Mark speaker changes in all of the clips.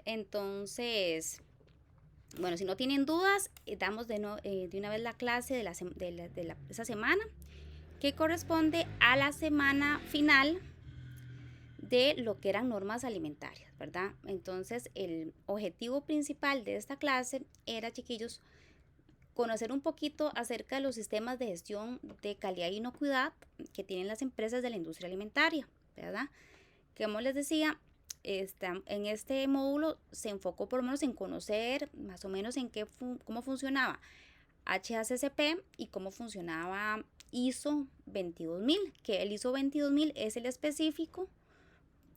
Speaker 1: Entonces, bueno, si no tienen dudas, damos de una vez la clase esa semana, que corresponde a la semana final de lo que eran normas alimentarias, ¿verdad? Entonces, el objetivo principal de esta clase era, chiquillos, conocer un poquito acerca de los sistemas de gestión de calidad e inocuidad que tienen las empresas de la industria alimentaria, ¿verdad? Que como les decía, en este módulo se enfocó por lo menos en conocer más o menos cómo funcionaba HACCP y cómo funcionaba ISO 22000, que el ISO 22000 es el específico,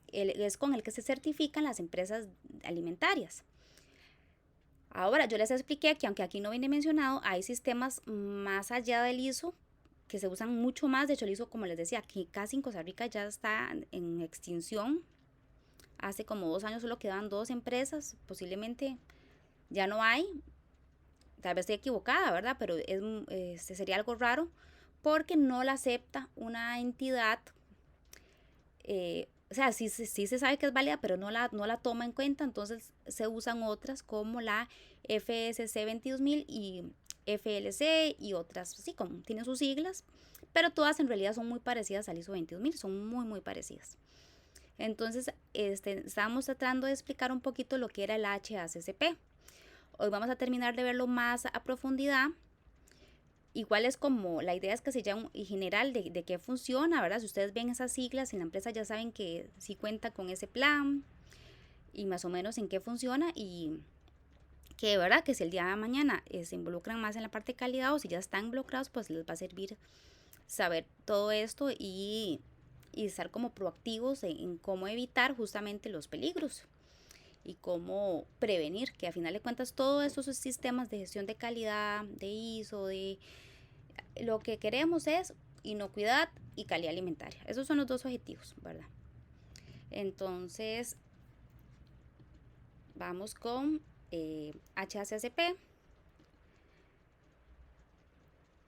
Speaker 1: es con el que se certifican las empresas alimentarias. Ahora, yo les expliqué que aunque aquí no viene mencionado, hay sistemas más allá del ISO que se usan mucho más. De hecho, el ISO, como les decía, aquí casi en Costa Rica ya está en extinción. Hace como 2 años solo quedaban 2 empresas, posiblemente ya no hay. Tal vez estoy equivocada, ¿verdad? Pero sería algo raro porque no la acepta una entidad. O sea, sí se sabe que es válida, pero no la toma en cuenta. Entonces se usan otras como la FSC 22000 y FLC y otras, así como tienen sus siglas, pero todas en realidad son muy parecidas al ISO 22000, son muy parecidas. Entonces, estábamos tratando de explicar un poquito lo que era el HACCP. Hoy vamos a terminar de verlo más a profundidad. Igual es como, la idea es que se llame en general de qué funciona, ¿verdad? Si ustedes ven esas siglas en la empresa ya saben que sí cuenta con ese plan y más o menos en qué funciona y que de verdad que si el día de mañana se involucran más en la parte de calidad o si ya están involucrados, pues les va a servir saber todo esto y estar como proactivos en cómo evitar justamente los peligros y cómo prevenir, que a final de cuentas todos esos sistemas de gestión de calidad, de ISO, de lo que queremos es inocuidad y calidad alimentaria. Esos son los dos objetivos, ¿verdad? Entonces, vamos con HACCP.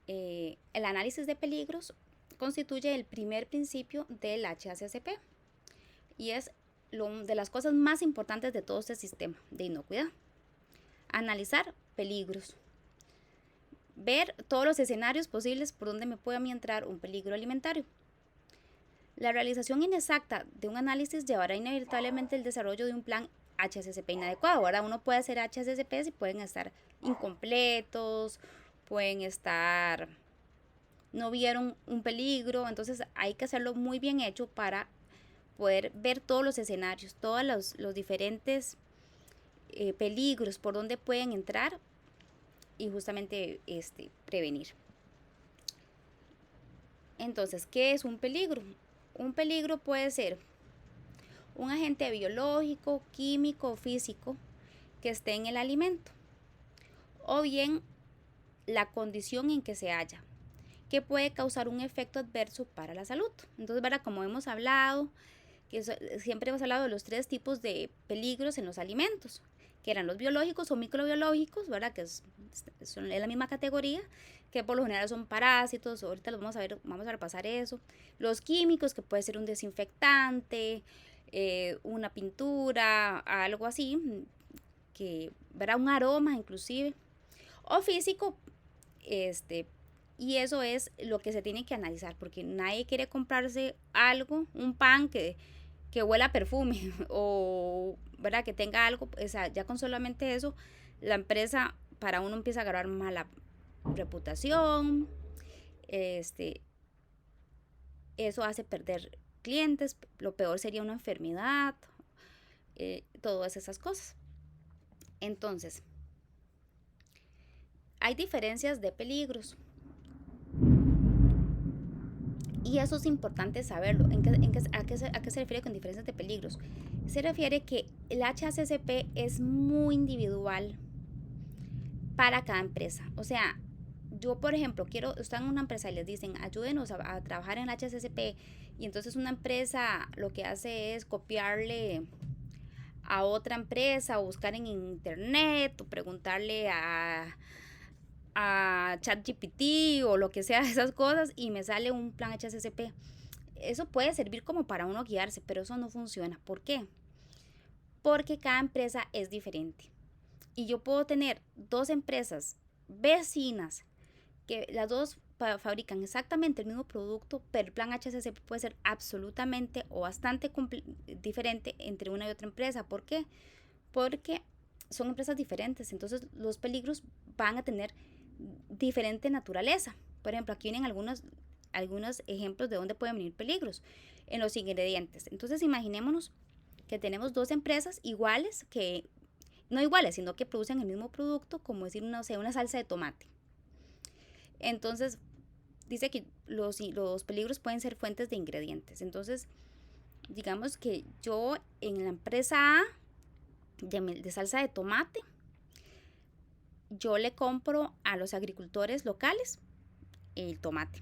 Speaker 1: El análisis de peligros constituye el primer principio del HACCP y es de las cosas más importantes de todo este sistema de inocuidad. Analizar peligros. Ver todos los escenarios posibles por donde me pueda entrar un peligro alimentario. La realización inexacta de un análisis llevará inevitablemente el desarrollo de un plan HACCP inadecuado. Ahora uno puede hacer HACCP y pueden estar incompletos, pueden estar, no vieron un peligro, entonces hay que hacerlo muy bien hecho para poder ver todos los escenarios, todos los diferentes peligros por donde pueden entrar y justamente prevenir. Entonces, ¿qué es un peligro? Un peligro puede ser un agente biológico, químico o físico que esté en el alimento, o bien la condición en que se halla, que puede causar un efecto adverso para la salud. Entonces, ¿verdad? Como hemos hablado, siempre hemos hablado de los 3 tipos de peligros en los alimentos, que eran los biológicos o microbiológicos, ¿verdad? Que son la misma categoría, que por lo general son parásitos, ahorita los vamos a repasar eso. Los químicos, que puede ser un desinfectante, una pintura, algo así, que verá un aroma inclusive, o físico, y eso es lo que se tiene que analizar, porque nadie quiere comprarse algo, un pan que huela a perfume o ¿verdad? Que tenga algo, o sea, ya con solamente eso, la empresa para uno empieza a agarrar mala reputación, eso hace perder clientes, lo peor sería una enfermedad, todas esas cosas. Entonces, hay diferencias de peligros. Y eso es importante saberlo. ¿A qué se refiere con diferencias de peligros? Se refiere que el HACCP es muy individual para cada empresa. O sea, yo, por ejemplo, estar en una empresa y les dicen, ayúdenos a trabajar en el HACCP, y entonces una empresa lo que hace es copiarle a otra empresa o buscar en internet o preguntarle a ChatGPT o lo que sea de esas cosas y me sale un plan HACCP. Eso puede servir como para uno guiarse, pero eso no funciona. ¿Por qué? porque cada empresa es diferente. Y yo puedo tener dos empresas vecinas que las dos fabrican exactamente el mismo producto, pero el plan HACCP puede ser absolutamente o bastante diferente entre una y otra empresa. ¿Por qué? Porque son empresas diferentes, entonces los peligros van a tener diferente naturaleza. Por ejemplo, aquí vienen algunos ejemplos de dónde pueden venir peligros en los ingredientes. Entonces imaginémonos que tenemos dos empresas iguales, que no iguales, sino que producen el mismo producto, como decir, no sé, una salsa de tomate. Entonces dice que los peligros pueden ser fuentes de ingredientes. Entonces digamos que yo en la empresa A de salsa de tomate, yo le compro a los agricultores locales el tomate.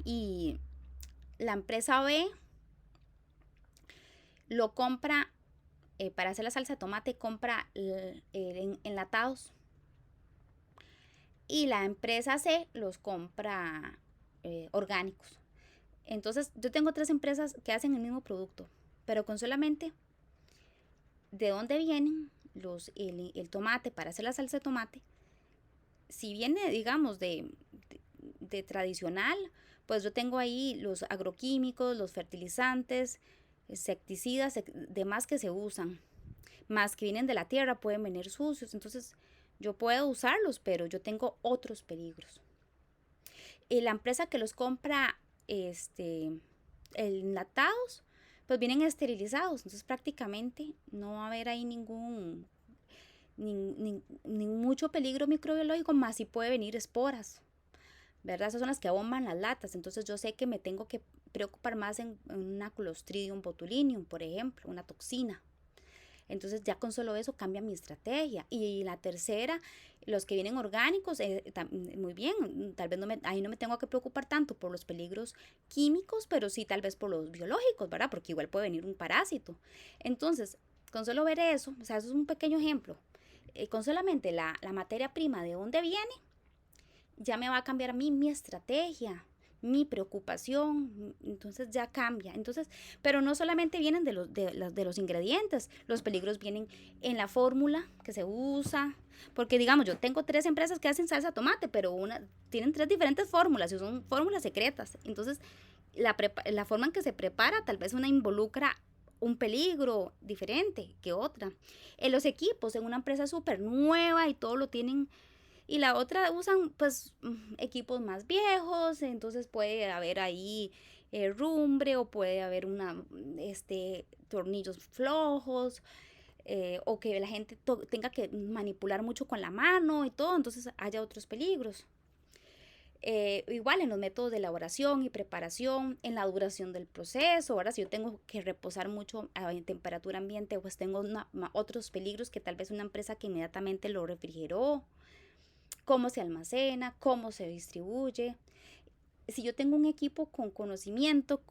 Speaker 1: Y la empresa B lo compra, para hacer la salsa de tomate, compra enlatados. Y la empresa C los compra orgánicos. Entonces yo tengo tres empresas que hacen el mismo producto, pero con solamente de dónde vienen el tomate para hacer la salsa de tomate. Si viene, digamos, de tradicional, pues yo tengo ahí los agroquímicos, los fertilizantes, insecticidas, demás que se usan, más que vienen de la tierra, pueden venir sucios. Entonces yo puedo usarlos, pero yo tengo otros peligros. Y la empresa que los compra enlatados, pues vienen esterilizados, entonces prácticamente no va a haber ahí ningún mucho peligro microbiológico, más si puede venir esporas, ¿verdad? Esas son las que abomban las latas. Entonces yo sé que me tengo que preocupar más en una Clostridium botulinum, por ejemplo, una toxina. Entonces ya con solo eso cambia mi estrategia. Y la tercera, los que vienen orgánicos, muy bien, tal vez ahí no me tengo que preocupar tanto por los peligros químicos, pero sí tal vez por los biológicos, ¿verdad? Porque igual puede venir un parásito. Entonces, con solo ver eso, o sea, eso es un pequeño ejemplo. Con solamente la materia prima de dónde viene, ya me va a cambiar a mí mi estrategia, mi preocupación, entonces ya cambia. Entonces, pero no solamente vienen de los ingredientes, los peligros vienen en la fórmula que se usa, porque digamos, yo tengo tres empresas que hacen salsa de tomate, pero tienen tres diferentes fórmulas y son fórmulas secretas. Entonces, la forma en que se prepara tal vez una involucra un peligro diferente que otra. En los equipos, en una empresa súper nueva y todo lo tienen, y la otra usan pues equipos más viejos, entonces puede haber ahí rumbre, o puede haber tornillos flojos, o que la gente tenga que manipular mucho con la mano y todo, entonces haya otros peligros. Igual en los métodos de elaboración y preparación, en la duración del proceso. Ahora, si yo tengo que reposar mucho en temperatura ambiente, pues tengo otros peligros que tal vez una empresa que inmediatamente lo refrigeró, cómo se almacena, cómo se distribuye. Si yo tengo un equipo con conocimiento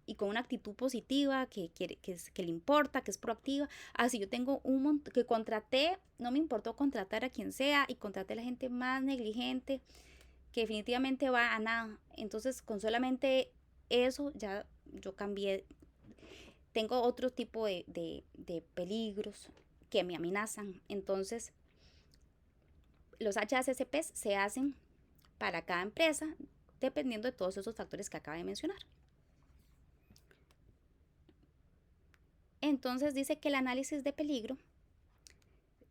Speaker 1: y con una actitud positiva, que le importa, que es proactiva, así yo tengo que contraté, no me importó contratar a quien sea, y contraté a la gente más negligente, que definitivamente va a nada. Entonces, con solamente eso ya yo cambié. Tengo otro tipo de peligros que me amenazan. Entonces, los HACCPs se hacen para cada empresa dependiendo de todos esos factores que acabo de mencionar. Entonces dice que el análisis de peligro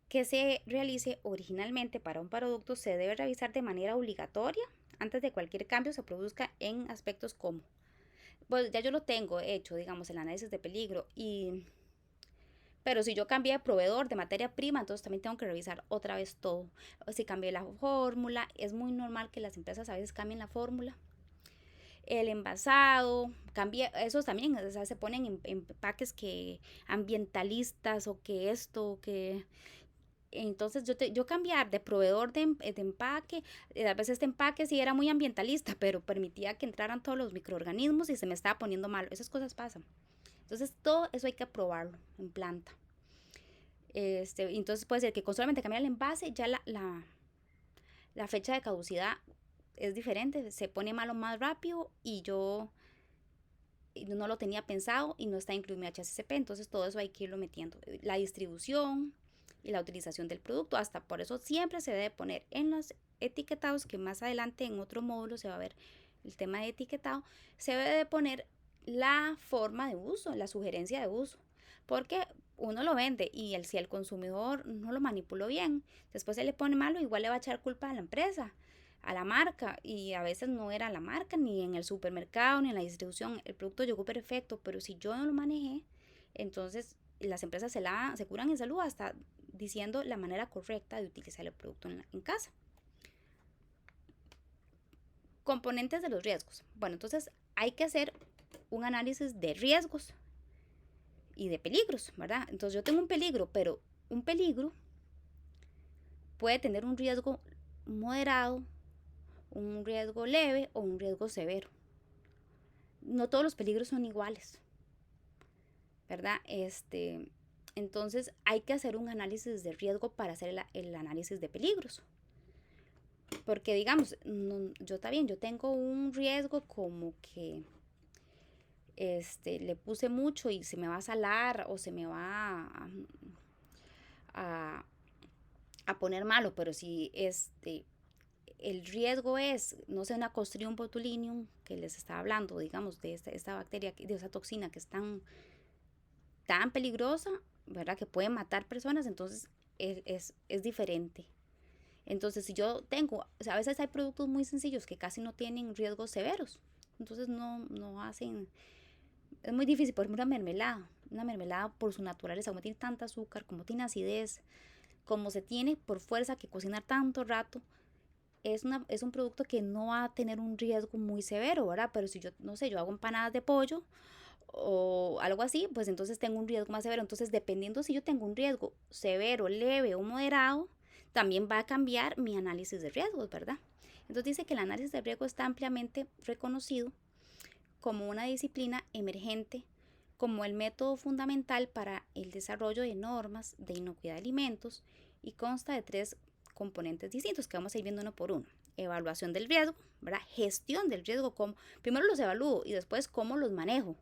Speaker 1: que se realice originalmente para un producto se debe revisar de manera obligatoria antes de cualquier cambio se produzca en aspectos como, pues ya yo lo tengo hecho, digamos, el análisis de peligro, pero si yo cambié de proveedor de materia prima, entonces también tengo que revisar otra vez todo. Si cambié la fórmula, es muy normal que las empresas a veces cambien la fórmula. El envasado, esos también, o sea, se ponen en empaques que ambientalistas, o que esto, que entonces yo cambiar de proveedor de empaque, a veces este empaque sí era muy ambientalista, pero permitía que entraran todos los microorganismos y se me estaba poniendo malo. Esas cosas pasan. Entonces todo eso hay que probarlo en planta. Entonces puede ser que con solamente cambiar el envase ya la fecha de caducidad es diferente, se pone malo más rápido, y yo no lo tenía pensado y no está incluido en mi HACCP, entonces todo eso hay que irlo metiendo. La distribución y la utilización del producto, hasta por eso siempre se debe poner en los etiquetados, que más adelante en otro módulo se va a ver el tema de etiquetado, se debe de poner la forma de uso, la sugerencia de uso, porque uno lo vende y si el consumidor no lo manipuló bien, después se le pone malo, igual le va a echar culpa a la empresa, a la marca, y a veces no era la marca, ni en el supermercado, ni en la distribución, el producto llegó perfecto, pero si yo no lo manejé, entonces las empresas se curan en salud hasta diciendo la manera correcta de utilizar el producto en casa. Componentes de los riesgos. Bueno, entonces hay que hacer un análisis de riesgos y de peligros, ¿verdad? Entonces yo tengo un peligro, pero un peligro puede tener un riesgo moderado, un riesgo leve o un riesgo severo. No todos los peligros son iguales, ¿verdad? Entonces hay que hacer un análisis de riesgo para hacer el análisis de peligros. Porque digamos, yo también, yo tengo un riesgo como que le puse mucho y se me va a salar o se me va a, a poner malo, pero si el riesgo es, no sé, una Clostridium botulinum, que les estaba hablando, digamos, de esta bacteria, de esa toxina que es tan peligrosa, ¿verdad? Que puede matar personas, entonces es diferente. Entonces, si yo tengo, o sea, a veces hay productos muy sencillos que casi no tienen riesgos severos, entonces no hacen, es muy difícil. Por ejemplo, una mermelada por su naturaleza, como tiene tanta azúcar, como tiene acidez, como se tiene por fuerza que cocinar tanto rato, es un producto que no va a tener un riesgo muy severo, ¿verdad? Pero si yo, no sé, yo hago empanadas de pollo o algo así, pues entonces tengo un riesgo más severo. Entonces, dependiendo si yo tengo un riesgo severo, leve o moderado, también va a cambiar mi análisis de riesgos, ¿verdad? Entonces dice que el análisis de riesgo está ampliamente reconocido como una disciplina emergente, como el método fundamental para el desarrollo de normas de inocuidad de alimentos, y consta de 3 componentes distintos que vamos a ir viendo uno por uno. Evaluación del riesgo, ¿verdad? Gestión del riesgo, como primero los evalúo y después cómo los manejo.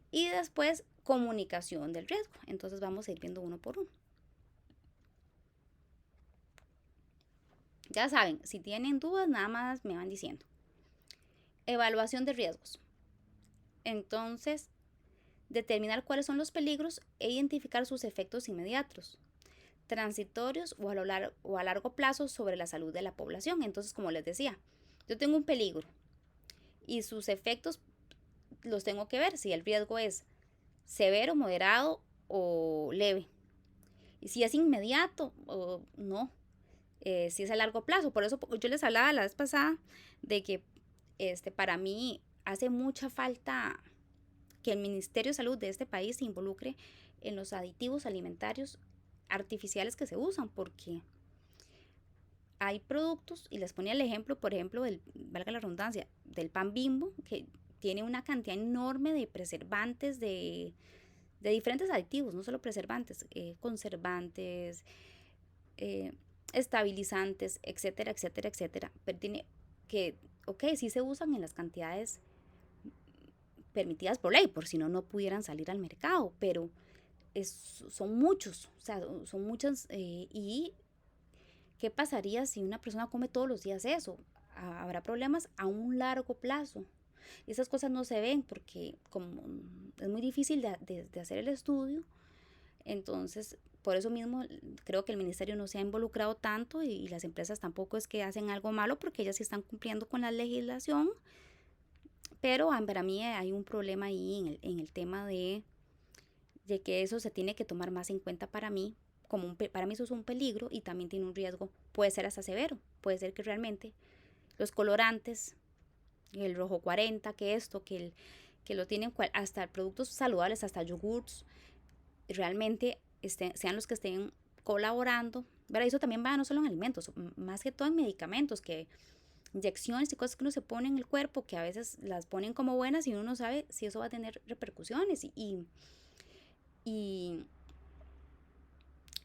Speaker 1: Y después comunicación del riesgo. Entonces vamos a ir viendo uno por uno. Ya saben, si tienen dudas, nada más me van diciendo. Evaluación de riesgos. Entonces, determinar cuáles son los peligros e identificar sus efectos inmediatos, transitorios o a largo plazo sobre la salud de la población. Entonces, como les decía, yo tengo un peligro y sus efectos los tengo que ver, si el riesgo es severo, moderado o leve. Y si es inmediato o no, si es a largo plazo. Por eso yo les hablaba la vez pasada de que para mí hace mucha falta que el Ministerio de Salud de este país se involucre en los aditivos alimentarios artificiales que se usan, porque hay productos, y les ponía el ejemplo, por ejemplo, valga la redundancia, del pan Bimbo, que tiene una cantidad enorme de preservantes, de diferentes aditivos, no solo preservantes, conservantes, estabilizantes, etcétera, etcétera, etcétera. Pero tiene que, ok, sí se usan en las cantidades permitidas por ley, por si no pudieran salir al mercado, pero son muchos, o sea, son muchas. ¿Y qué pasaría si una persona come todos los días eso? Habrá problemas a un largo plazo. Esas cosas no se ven porque como es muy difícil de hacer el estudio, entonces por eso mismo creo que el ministerio no se ha involucrado tanto, y las empresas tampoco es que hacen algo malo, porque ellas sí están cumpliendo con la legislación, pero para mí hay un problema ahí en el tema de que eso se tiene que tomar más en cuenta para mí. Para mí eso es un peligro y también tiene un riesgo, puede ser hasta severo, puede ser que realmente los colorantes, el rojo 40, que lo tienen hasta productos saludables, hasta yogurts, realmente sean los que estén colaborando, ¿verdad? Eso también va no solo en alimentos, más que todo en medicamentos, que inyecciones y cosas que uno se pone en el cuerpo, que a veces las ponen como buenas y uno no sabe si eso va a tener repercusiones, y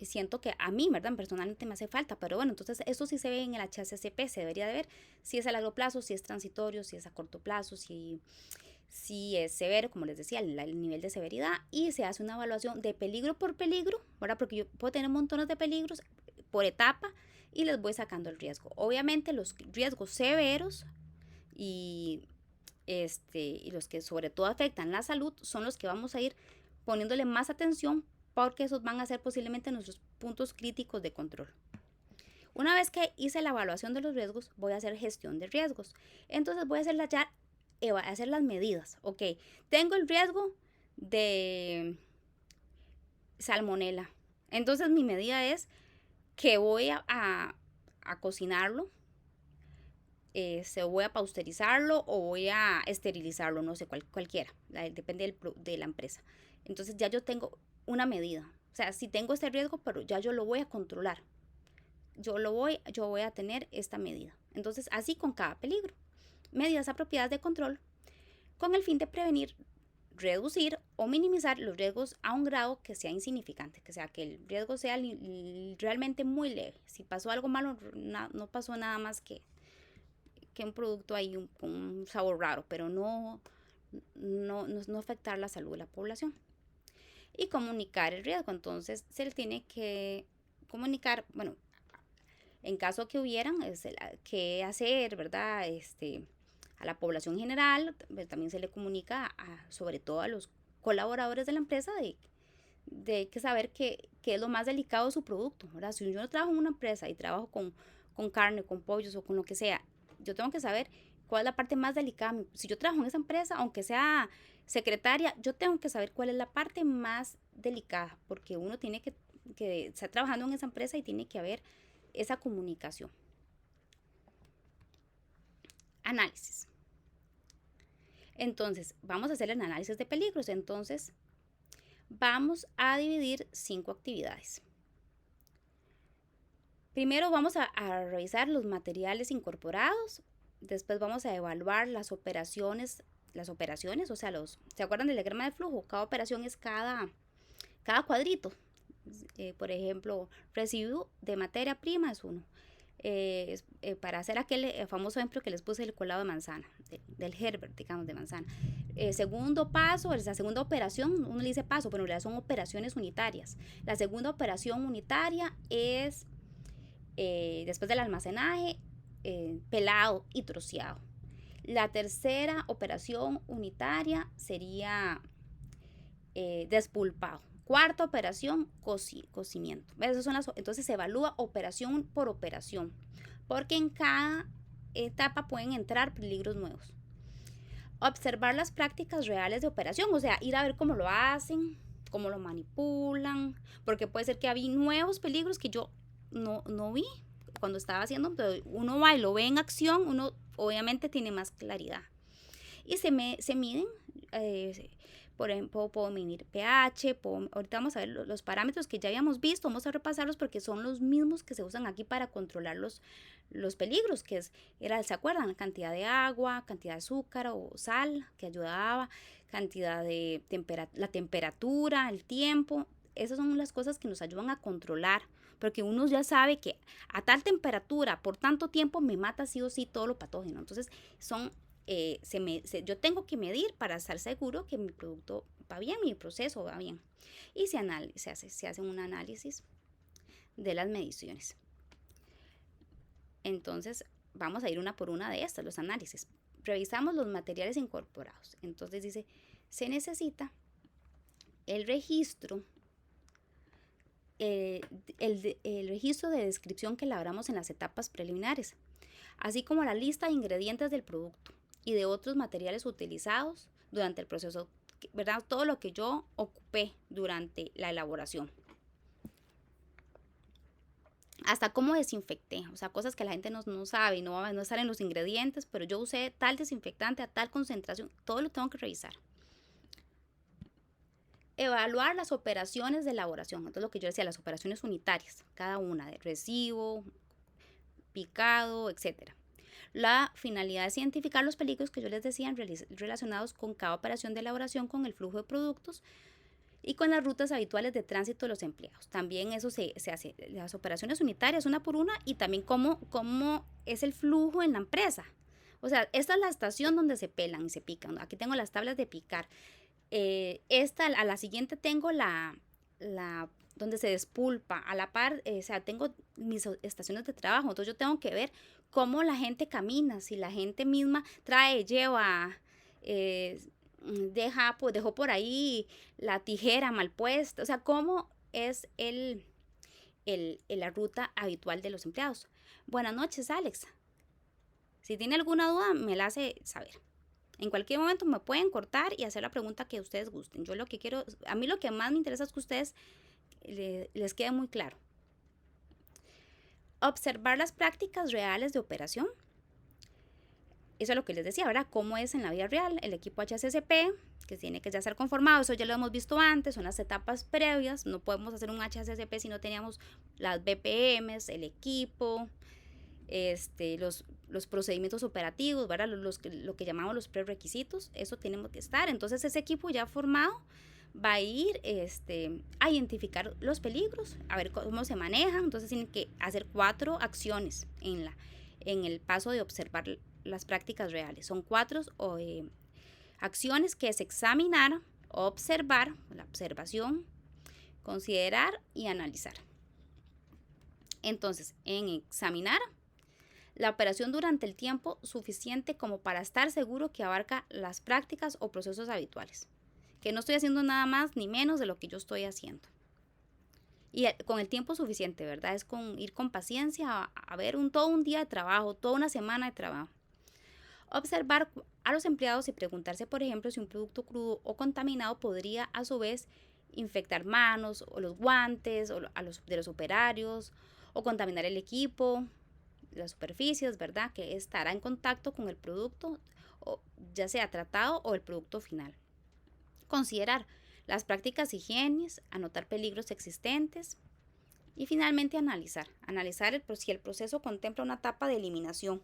Speaker 1: siento que a mí, ¿verdad? Personalmente me hace falta, pero bueno, entonces eso sí se ve en el HACCP, se debería de ver si es a largo plazo, si es transitorio, si es a corto plazo, si si es severo, como les decía, el nivel de severidad, y se hace una evaluación de peligro por peligro, ¿verdad? Porque yo puedo tener montones de peligros por etapa y les voy sacando el riesgo. Obviamente los riesgos severos y, y los que sobre todo afectan la salud son los que vamos a ir poniéndole más atención, porque esos van a ser posiblemente nuestros puntos críticos de control. Una vez que hice la evaluación de los riesgos, voy a hacer gestión de riesgos. Entonces voy a hacer las medidas. Ok, tengo el riesgo de salmonela. Entonces mi medida es que voy a cocinarlo, se voy a pasteurizarlo o voy a esterilizarlo, no sé, cualquiera, depende de la empresa. Entonces ya yo tengo una medida. O sea, si tengo este riesgo, pero ya yo lo voy a controlar. Yo voy a tener esta medida. Entonces, así con cada peligro. Medidas apropiadas de control con el fin de prevenir, reducir o minimizar los riesgos a un grado que sea insignificante, que sea que el riesgo sea realmente muy leve. Si pasó algo malo, no pasó nada más que un producto ahí con un sabor raro, pero no afectar la salud de la población. Y comunicar el riesgo. Entonces, se le tiene que comunicar, bueno, en caso que hubieran, qué hacer, ¿verdad? A la población general, también se le comunica sobre todo a los colaboradores de la empresa de que saber qué es lo más delicado de su producto, ¿verdad? Si yo no trabajo en una empresa y trabajo con carne, con pollos o con lo que sea, yo tengo que saber cuál es la parte más delicada. Si yo trabajo en esa empresa, aunque sea secretaria, yo tengo que saber cuál es la parte más delicada, porque uno tiene que estar trabajando en esa empresa y tiene que haber esa comunicación. Análisis. Entonces, vamos a hacer el análisis de peligros. Entonces, vamos a dividir 5 actividades. Primero vamos a revisar los materiales incorporados. Después vamos a evaluar las operaciones, o sea, ¿se acuerdan del diagrama de flujo? Cada operación es cada cuadrito. Por ejemplo, residuo de materia prima es uno. Para hacer aquel famoso ejemplo que les puse del colado de manzana, del Herbert, digamos, de manzana. Segundo paso, la segunda operación, uno le dice paso, pero en realidad son operaciones unitarias. La segunda operación unitaria es, después del almacenaje, pelado y troceado. La tercera operación unitaria sería despulpado. Cuarta operación, cocimiento. Entonces se evalúa operación por operación, porque en cada etapa pueden entrar peligros nuevos. Observar las prácticas reales de operación, o sea, ir a ver cómo lo hacen, cómo lo manipulan, porque puede ser que había nuevos peligros que yo no vi cuando estaba haciendo, pero uno va y lo ve en acción, uno obviamente tiene más claridad. Y se miden, por ejemplo, puedo medir pH, ahorita vamos a ver los parámetros que ya habíamos visto, vamos a repasarlos porque son los mismos que se usan aquí para controlar los peligros, ¿se acuerdan? La cantidad de agua, cantidad de azúcar o sal que ayudaba, cantidad de la temperatura, el tiempo. Esas son las cosas que nos ayudan a controlar, porque uno ya sabe que a tal temperatura, por tanto tiempo, me mata sí o sí todo lo patógeno. Entonces, yo tengo que medir para estar seguro que mi producto va bien, mi proceso va bien. Y se hace un análisis de las mediciones. Entonces, vamos a ir una por una de estas, los análisis. Revisamos los materiales incorporados. Entonces dice, se necesita el registro, el registro de descripción que elaboramos en las etapas preliminares, así como la lista de ingredientes del producto y de otros materiales utilizados durante el proceso, ¿verdad? Todo lo que yo ocupé durante la elaboración. Hasta cómo desinfecté, o sea, cosas que la gente no sabe y no estar en los ingredientes, pero yo usé tal desinfectante a tal concentración, todo lo tengo que revisar. Evaluar las operaciones de elaboración, entonces lo que yo decía, las operaciones unitarias, cada una de recibo, picado, etcétera. La finalidad es identificar los peligros que yo les decía relacionados con cada operación de elaboración, con el flujo de productos y con las rutas habituales de tránsito de los empleados. También eso se hace, las operaciones unitarias una por una, y también cómo es el flujo en la empresa. O sea, esta es la estación donde se pelan y se pican, ¿no? Aquí tengo las tablas de picar. Esta, a la siguiente tengo la donde se despulpa, a la par, o sea, tengo mis estaciones de trabajo, entonces yo tengo que ver cómo la gente camina, si la gente misma trae, lleva, eh, pues dejó por ahí la tijera mal puesta, o sea, cómo es la ruta habitual de los empleados. Buenas noches, Alex. Si tiene alguna duda, me la hace saber. En cualquier momento me pueden cortar y hacer la pregunta que ustedes gusten. Yo lo que quiero, a mí lo que más me interesa es que ustedes les quede muy claro. Observar las prácticas reales de operación. Eso es lo que les decía, ¿verdad? Cómo es en la vida real el equipo HACCP, que tiene que ya estar conformado. Eso ya lo hemos visto antes, son las etapas previas. No podemos hacer un HACCP si no teníamos las BPMs, el equipo, los procedimientos operativos, ¿verdad? Lo que llamamos los prerequisitos, eso tenemos que estar. Entonces ese equipo ya formado va a ir a identificar los peligros, a ver cómo se manejan. Entonces tienen que hacer 4 acciones en el paso de observar las prácticas reales. Son 4 acciones, que es examinar, observar, la observación, considerar y analizar. Entonces, en examinar, la operación durante el tiempo suficiente como para estar seguro que abarca las prácticas o procesos habituales, que no estoy haciendo nada más ni menos de lo que yo estoy haciendo. Y con el tiempo suficiente, ¿verdad? Es ir con paciencia a ver todo un día de trabajo, toda una semana de trabajo. Observar a los empleados y preguntarse, por ejemplo, si un producto crudo o contaminado podría a su vez infectar manos o los guantes de los operarios, o contaminar el equipo, las superficies, ¿verdad? Que estará en contacto con el producto, ya sea tratado o el producto final. Considerar las prácticas higiénicas, anotar peligros existentes y finalmente analizar si el proceso contempla una etapa de eliminación.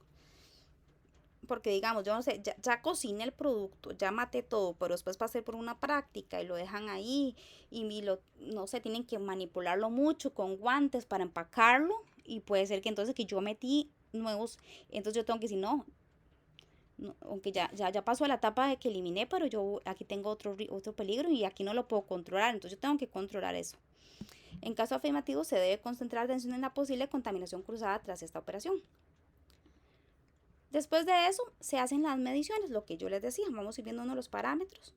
Speaker 1: Porque digamos, yo no sé, ya cociné el producto, ya maté todo, pero después pasé por una práctica y lo dejan ahí y no sé, tienen que manipularlo mucho con guantes para empacarlo, y puede ser que entonces que yo metí nuevos, entonces yo tengo que decir no, aunque ya pasó la etapa de que eliminé, pero yo aquí tengo otro peligro y aquí no lo puedo controlar, entonces yo tengo que controlar eso. En caso afirmativo, se debe concentrar atención en la posible contaminación cruzada tras esta operación. Después de eso, se hacen las mediciones, lo que yo les decía, vamos a ir viendo uno de los parámetros.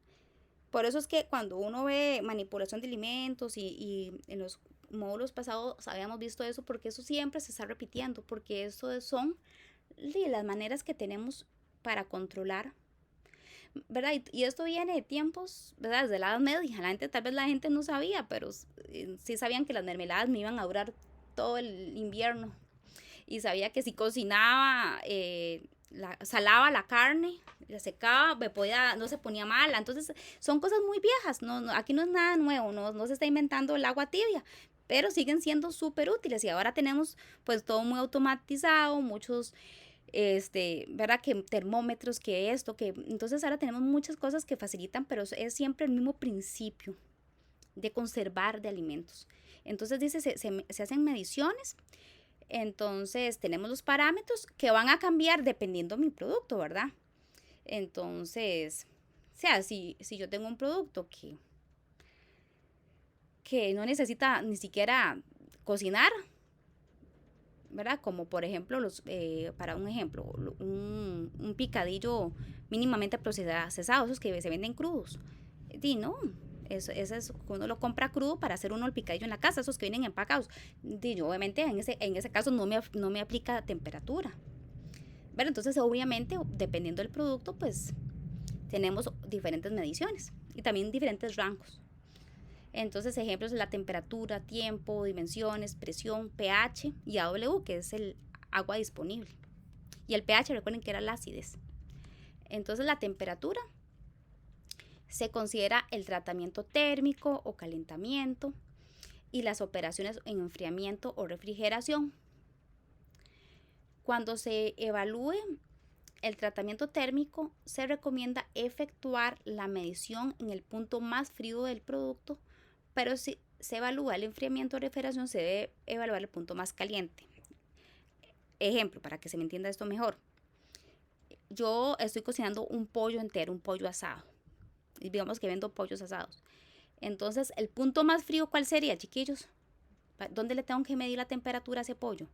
Speaker 1: Por eso es que cuando uno ve manipulación de alimentos y en los módulos pasados habíamos visto eso, porque eso siempre se está repitiendo, porque eso son las maneras que tenemos para controlar, ¿verdad? Y esto viene de tiempos, ¿verdad? Desde la Edad Media. Tal vez la gente no sabía, pero sí sabían que las mermeladas me iban a durar todo el invierno. Y sabía que si cocinaba, salaba la carne, la secaba, no se ponía mala. Entonces son cosas muy viejas, aquí no es nada nuevo, no se está inventando el agua tibia, pero siguen siendo súper útiles. Y ahora tenemos pues todo muy automatizado, muchos ¿verdad? Que termómetros, entonces ahora tenemos muchas cosas que facilitan, pero es siempre el mismo principio de conservar de alimentos. Entonces dice, se hacen mediciones. Entonces tenemos los parámetros que van a cambiar dependiendo de mi producto, ¿verdad? Entonces, o sea, si yo tengo un producto que no necesita ni siquiera cocinar, ¿verdad? Como por ejemplo, para un ejemplo, un picadillo mínimamente procesado, esos que se venden crudos. No, eso es uno lo compra crudo para hacer uno el picadillo en la casa, esos que vienen empacados. Obviamente en ese caso no me aplica temperatura. Pero entonces obviamente dependiendo del producto pues tenemos diferentes mediciones y también diferentes rangos. Entonces ejemplos de la temperatura, tiempo, dimensiones, presión, pH y AW, que es el agua disponible. Y el pH, recuerden que era la acidez. Entonces la temperatura se considera el tratamiento térmico o calentamiento y las operaciones en enfriamiento o refrigeración. Cuando se evalúe el tratamiento térmico, se recomienda efectuar la medición en el punto más frío del producto, pero si se evalúa el enfriamiento o refrigeración, se debe evaluar el punto más caliente. Ejemplo, para que se me entienda esto mejor. yo estoy cocinando un pollo entero, un pollo asado. Y digamos que vendo pollos asados. Entonces, el punto más frío, ¿cuál sería, chiquillos? ¿Dónde le tengo que medir la temperatura a ese pollo?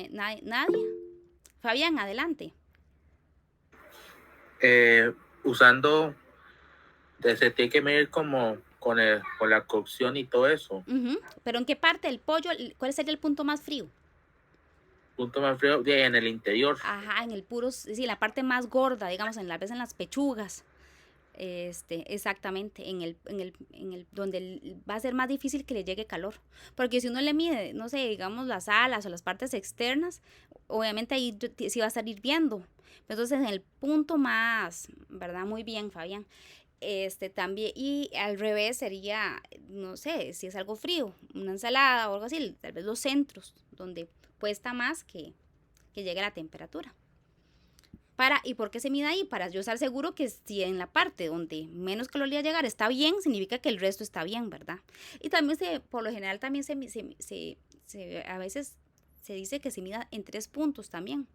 Speaker 1: ¿Nadie? Fabián, adelante.
Speaker 2: Usando, se tiene que medir como con la cocción y todo eso.
Speaker 1: Pero ¿en qué parte del pollo? ¿Cuál sería el punto más frío?
Speaker 2: Punto más frío, en el interior.
Speaker 1: Ajá, en el puro, sí, la parte más gorda, digamos, en las pechugas. Exactamente, donde va a ser más difícil que le llegue calor. Porque si uno le mide, no sé, digamos las alas o las partes externas, obviamente ahí sí va a estar hirviendo. Entonces en el punto más, ¿verdad? Muy bien, Fabián. También, y al revés sería, no sé, si es algo frío, una ensalada o algo así, tal vez los centros, donde cuesta más que llegue la temperatura. ¿Y por qué se mide ahí? Para yo estar seguro que si en la parte donde menos calor le va a llegar está bien, significa que el resto está bien, ¿verdad? Y también por lo general también a veces se dice que se mida en 3 puntos también.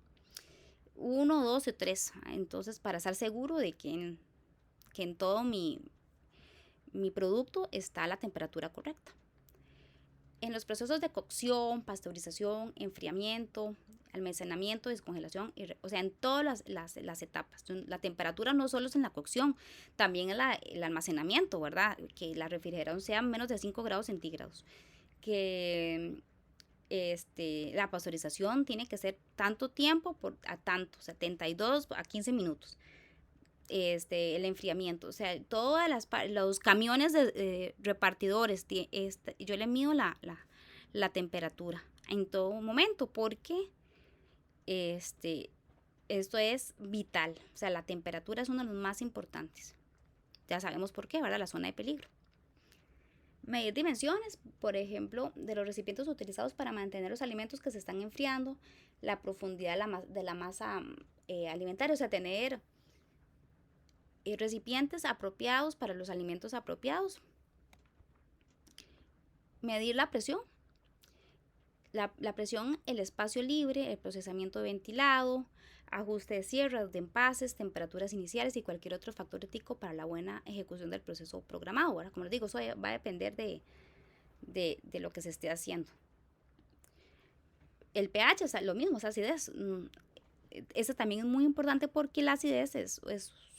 Speaker 1: 1, 2 o 3. Entonces, para estar seguro de que en todo mi producto está a la temperatura correcta. En los procesos de cocción, pasteurización, enfriamiento, almacenamiento, descongelación, o sea, en todas las etapas. La temperatura no solo es en la cocción, también en el almacenamiento, ¿verdad? Que la refrigeración sea menos de 5 grados centígrados. Que la pasteurización tiene que ser tanto tiempo a tanto, 72 a 15 minutos. El enfriamiento, o sea, los camiones de repartidores, yo le mido la temperatura en todo momento porque esto es vital, o sea, la temperatura es uno de los más importantes. Ya sabemos por qué, ¿verdad? La zona de peligro. Medir dimensiones, por ejemplo, de los recipientes utilizados para mantener los alimentos que se están enfriando, la profundidad de la masa alimentaria, o sea, tener recipientes apropiados para los alimentos apropiados. Medir la presión. La presión, el espacio libre, el procesamiento de ventilado, ajuste de cierres, de empases, temperaturas iniciales y cualquier otro factor ético para la buena ejecución del proceso programado. Ahora, como les digo, eso va a depender de lo que se esté haciendo. El pH es lo mismo, es acidez. Eso también es muy importante porque la acidez es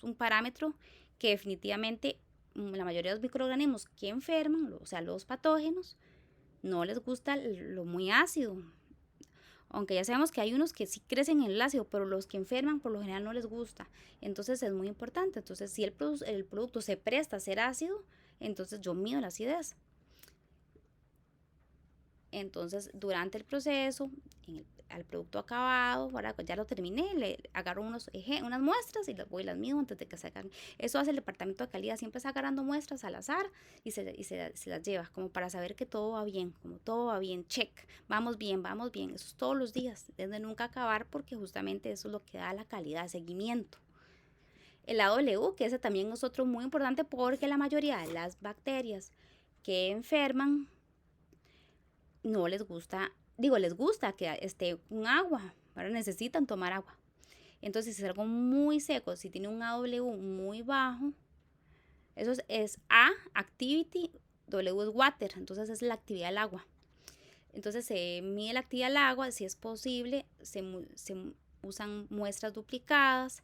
Speaker 1: un parámetro que definitivamente la mayoría de los microorganismos que enferman, o sea, los patógenos, no les gusta lo muy ácido. Aunque ya sabemos que hay unos que sí crecen en el ácido, pero los que enferman por lo general no les gusta. Entonces es muy importante. Entonces si el producto se presta a ser ácido, entonces yo mido la acidez. Entonces durante el proceso, al producto acabado, ahora ya lo terminé, le agarro unas muestras y las voy y las mido antes de que se hagan. Eso hace el departamento de calidad, siempre está agarrando muestras al azar y se las lleva, como para saber que todo va bien, como todo va bien, check, vamos bien, eso es todos los días, desde nunca acabar, porque justamente eso es lo que da la calidad, seguimiento. El AW, que ese también es otro muy importante porque la mayoría de las bacterias que enferman no les gusta, les gusta que esté con agua, ¿verdad? Necesitan tomar agua. Entonces, si es algo muy seco, si tiene un AW muy bajo, eso es A, activity, W es water, entonces es la actividad del agua. Entonces se mide la actividad del agua, si es posible, se usan muestras duplicadas,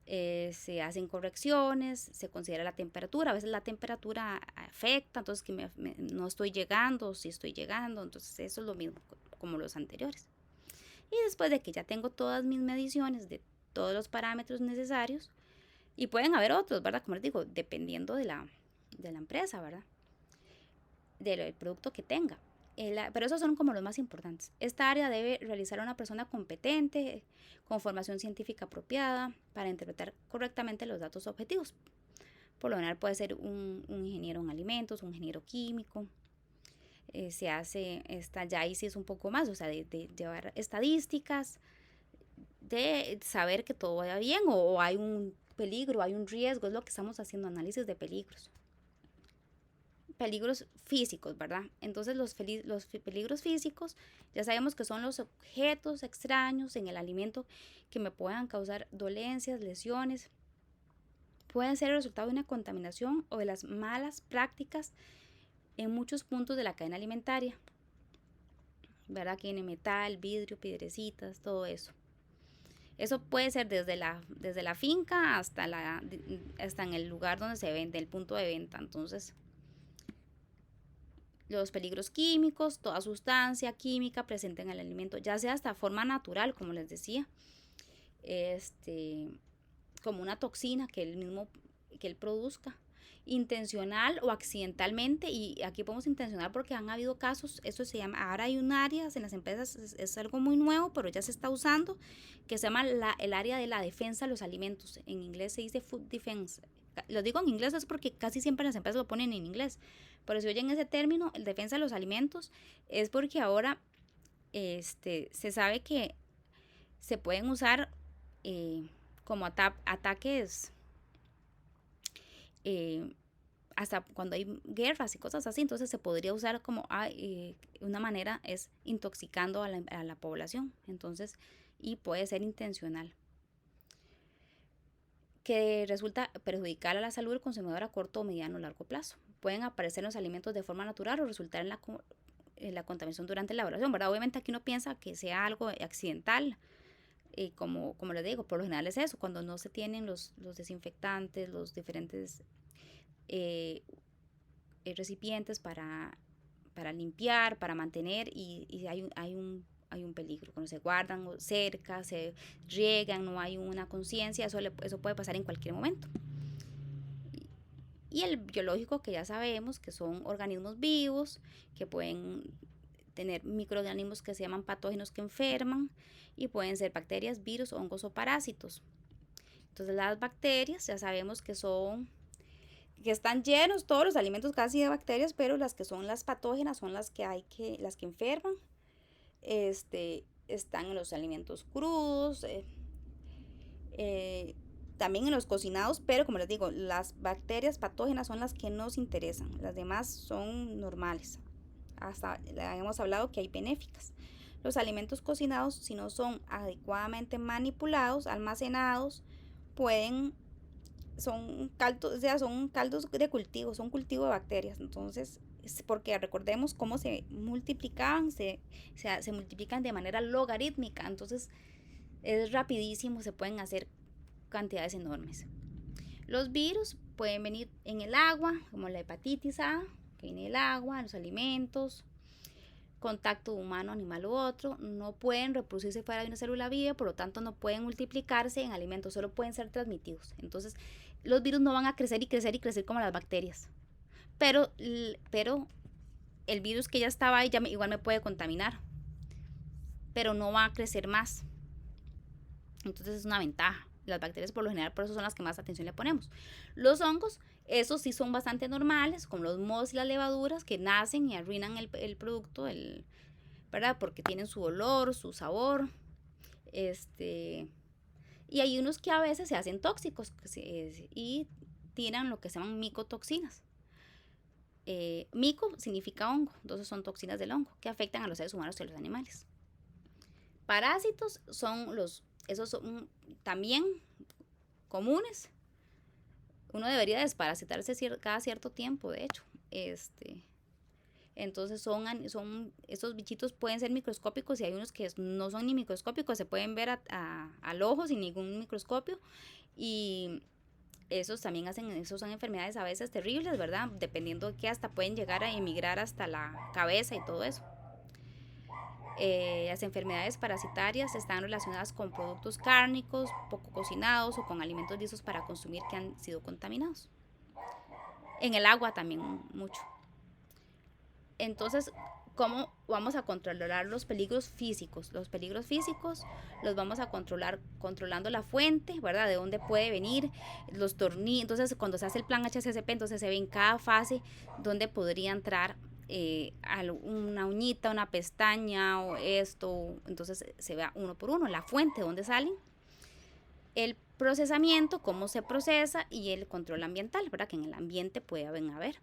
Speaker 1: se hacen correcciones, se considera la temperatura, a veces la temperatura afecta, entonces que no estoy llegando, si estoy llegando, entonces eso es lo mismo como los anteriores. Y después de que ya tengo todas mis mediciones de todos los parámetros necesarios, y pueden haber otros, ¿verdad? Como les digo, dependiendo de la empresa, ¿verdad? Del producto que tenga. Pero esos son como los más importantes. Esta área debe realizar una persona competente, con formación científica apropiada, para interpretar correctamente los datos objetivos. Por lo general puede ser un ingeniero en alimentos, un ingeniero químico. Se hace, ya ahí sí es un poco más, o sea, de llevar estadísticas, de saber que todo vaya bien o hay un peligro, hay un riesgo, es lo que estamos haciendo, análisis de peligros. peligros físicos, ¿verdad? Entonces los peligros físicos ya sabemos que son los objetos extraños en el alimento que me puedan causar dolencias, lesiones. Pueden ser el resultado de una contaminación o de las malas prácticas en muchos puntos de la cadena alimentaria, ¿verdad? Que tiene metal, vidrio, piedrecitas, todo eso. Eso puede ser desde la finca hasta en el lugar donde se vende, el punto de venta. Entonces, los peligros químicos, toda sustancia química presente en el alimento, ya sea hasta forma natural, como les decía, como una toxina que él produzca, intencional o accidentalmente. Y aquí podemos intencional porque han habido casos, esto se llama, ahora hay un área en las empresas, es algo muy nuevo, pero ya se está usando, que se llama el área de la defensa de los alimentos. En inglés se dice food defense. Lo digo en inglés es porque casi siempre las empresas lo ponen en inglés, pero si oyen ese término, el defensa de los alimentos, es porque ahora se sabe que se pueden usar como ataques, hasta cuando hay guerras y cosas así. Entonces se podría usar como una manera es intoxicando a la población. Entonces, y puede ser intencional, que resulta perjudicar a la salud del consumidor a corto, mediano o largo plazo. Pueden aparecer en los alimentos de forma natural o resultar en la contaminación durante la elaboración, ¿verdad? Obviamente aquí uno piensa que sea algo accidental, como les digo, por lo general es eso, cuando no se tienen los desinfectantes, los diferentes recipientes para limpiar, para mantener, y hay un peligro. Cuando se guardan cerca, se riegan, no hay una conciencia, eso puede pasar en cualquier momento. Y el biológico, que ya sabemos que son organismos vivos, que pueden tener microorganismos que se llaman patógenos que enferman, y pueden ser bacterias, virus, hongos o parásitos. Entonces las bacterias ya sabemos que están llenos todos los alimentos casi de bacterias, pero las que son las patógenas son las que enferman. Están en los alimentos crudos, también en los cocinados, pero como les digo, las bacterias patógenas son las que nos interesan, las demás son normales. Hasta hemos hablado que hay benéficas. Los alimentos cocinados, si no son adecuadamente manipulados, almacenados, son caldos de cultivo, son cultivo de bacterias. Entonces, porque recordemos cómo se multiplicaban, se multiplican de manera logarítmica, entonces es rapidísimo, se pueden hacer cantidades enormes. Los virus pueden venir en el agua, como la hepatitis A, que viene del agua, los alimentos, contacto humano, animal u otro. No pueden reproducirse fuera de una célula viva, por lo tanto no pueden multiplicarse en alimentos, solo pueden ser transmitidos. Entonces los virus no van a crecer y crecer y crecer como las bacterias, pero el virus que ya estaba ahí igual me puede contaminar, pero no va a crecer más. Entonces es una ventaja. Las bacterias por lo general, por eso son las que más atención le ponemos. Los hongos, esos sí son bastante normales, como los mohos y las levaduras, que nacen y arruinan el producto, ¿verdad? Porque tienen su olor, su sabor. Y hay unos que a veces se hacen tóxicos y tiran lo que se llaman micotoxinas. Mico significa hongo, entonces son toxinas del hongo que afectan a los seres humanos y a los animales. Parásitos esos son también comunes. Uno debería desparasitarse cada cierto tiempo, de hecho. Entonces estos bichitos pueden ser microscópicos, y hay unos que no son ni microscópicos, se pueden ver al ojo sin ningún microscopio, y esos también son enfermedades a veces terribles, ¿verdad? Dependiendo de que hasta pueden llegar a emigrar hasta la cabeza y todo eso. Las enfermedades parasitarias están relacionadas con productos cárnicos poco cocinados o con alimentos listos para consumir que han sido contaminados. En el agua también mucho. Entonces, ¿cómo vamos a controlar los peligros físicos? Los peligros físicos los vamos a controlar controlando la fuente, ¿verdad? De dónde puede venir, los tornillos. Entonces, cuando se hace el plan HACCP, entonces se ve en cada fase dónde podría entrar una uñita, una pestaña o esto. Entonces se vea uno por uno la fuente, dónde salen, el procesamiento, cómo se procesa, y el control ambiental, ¿verdad? Que en el ambiente puede haber.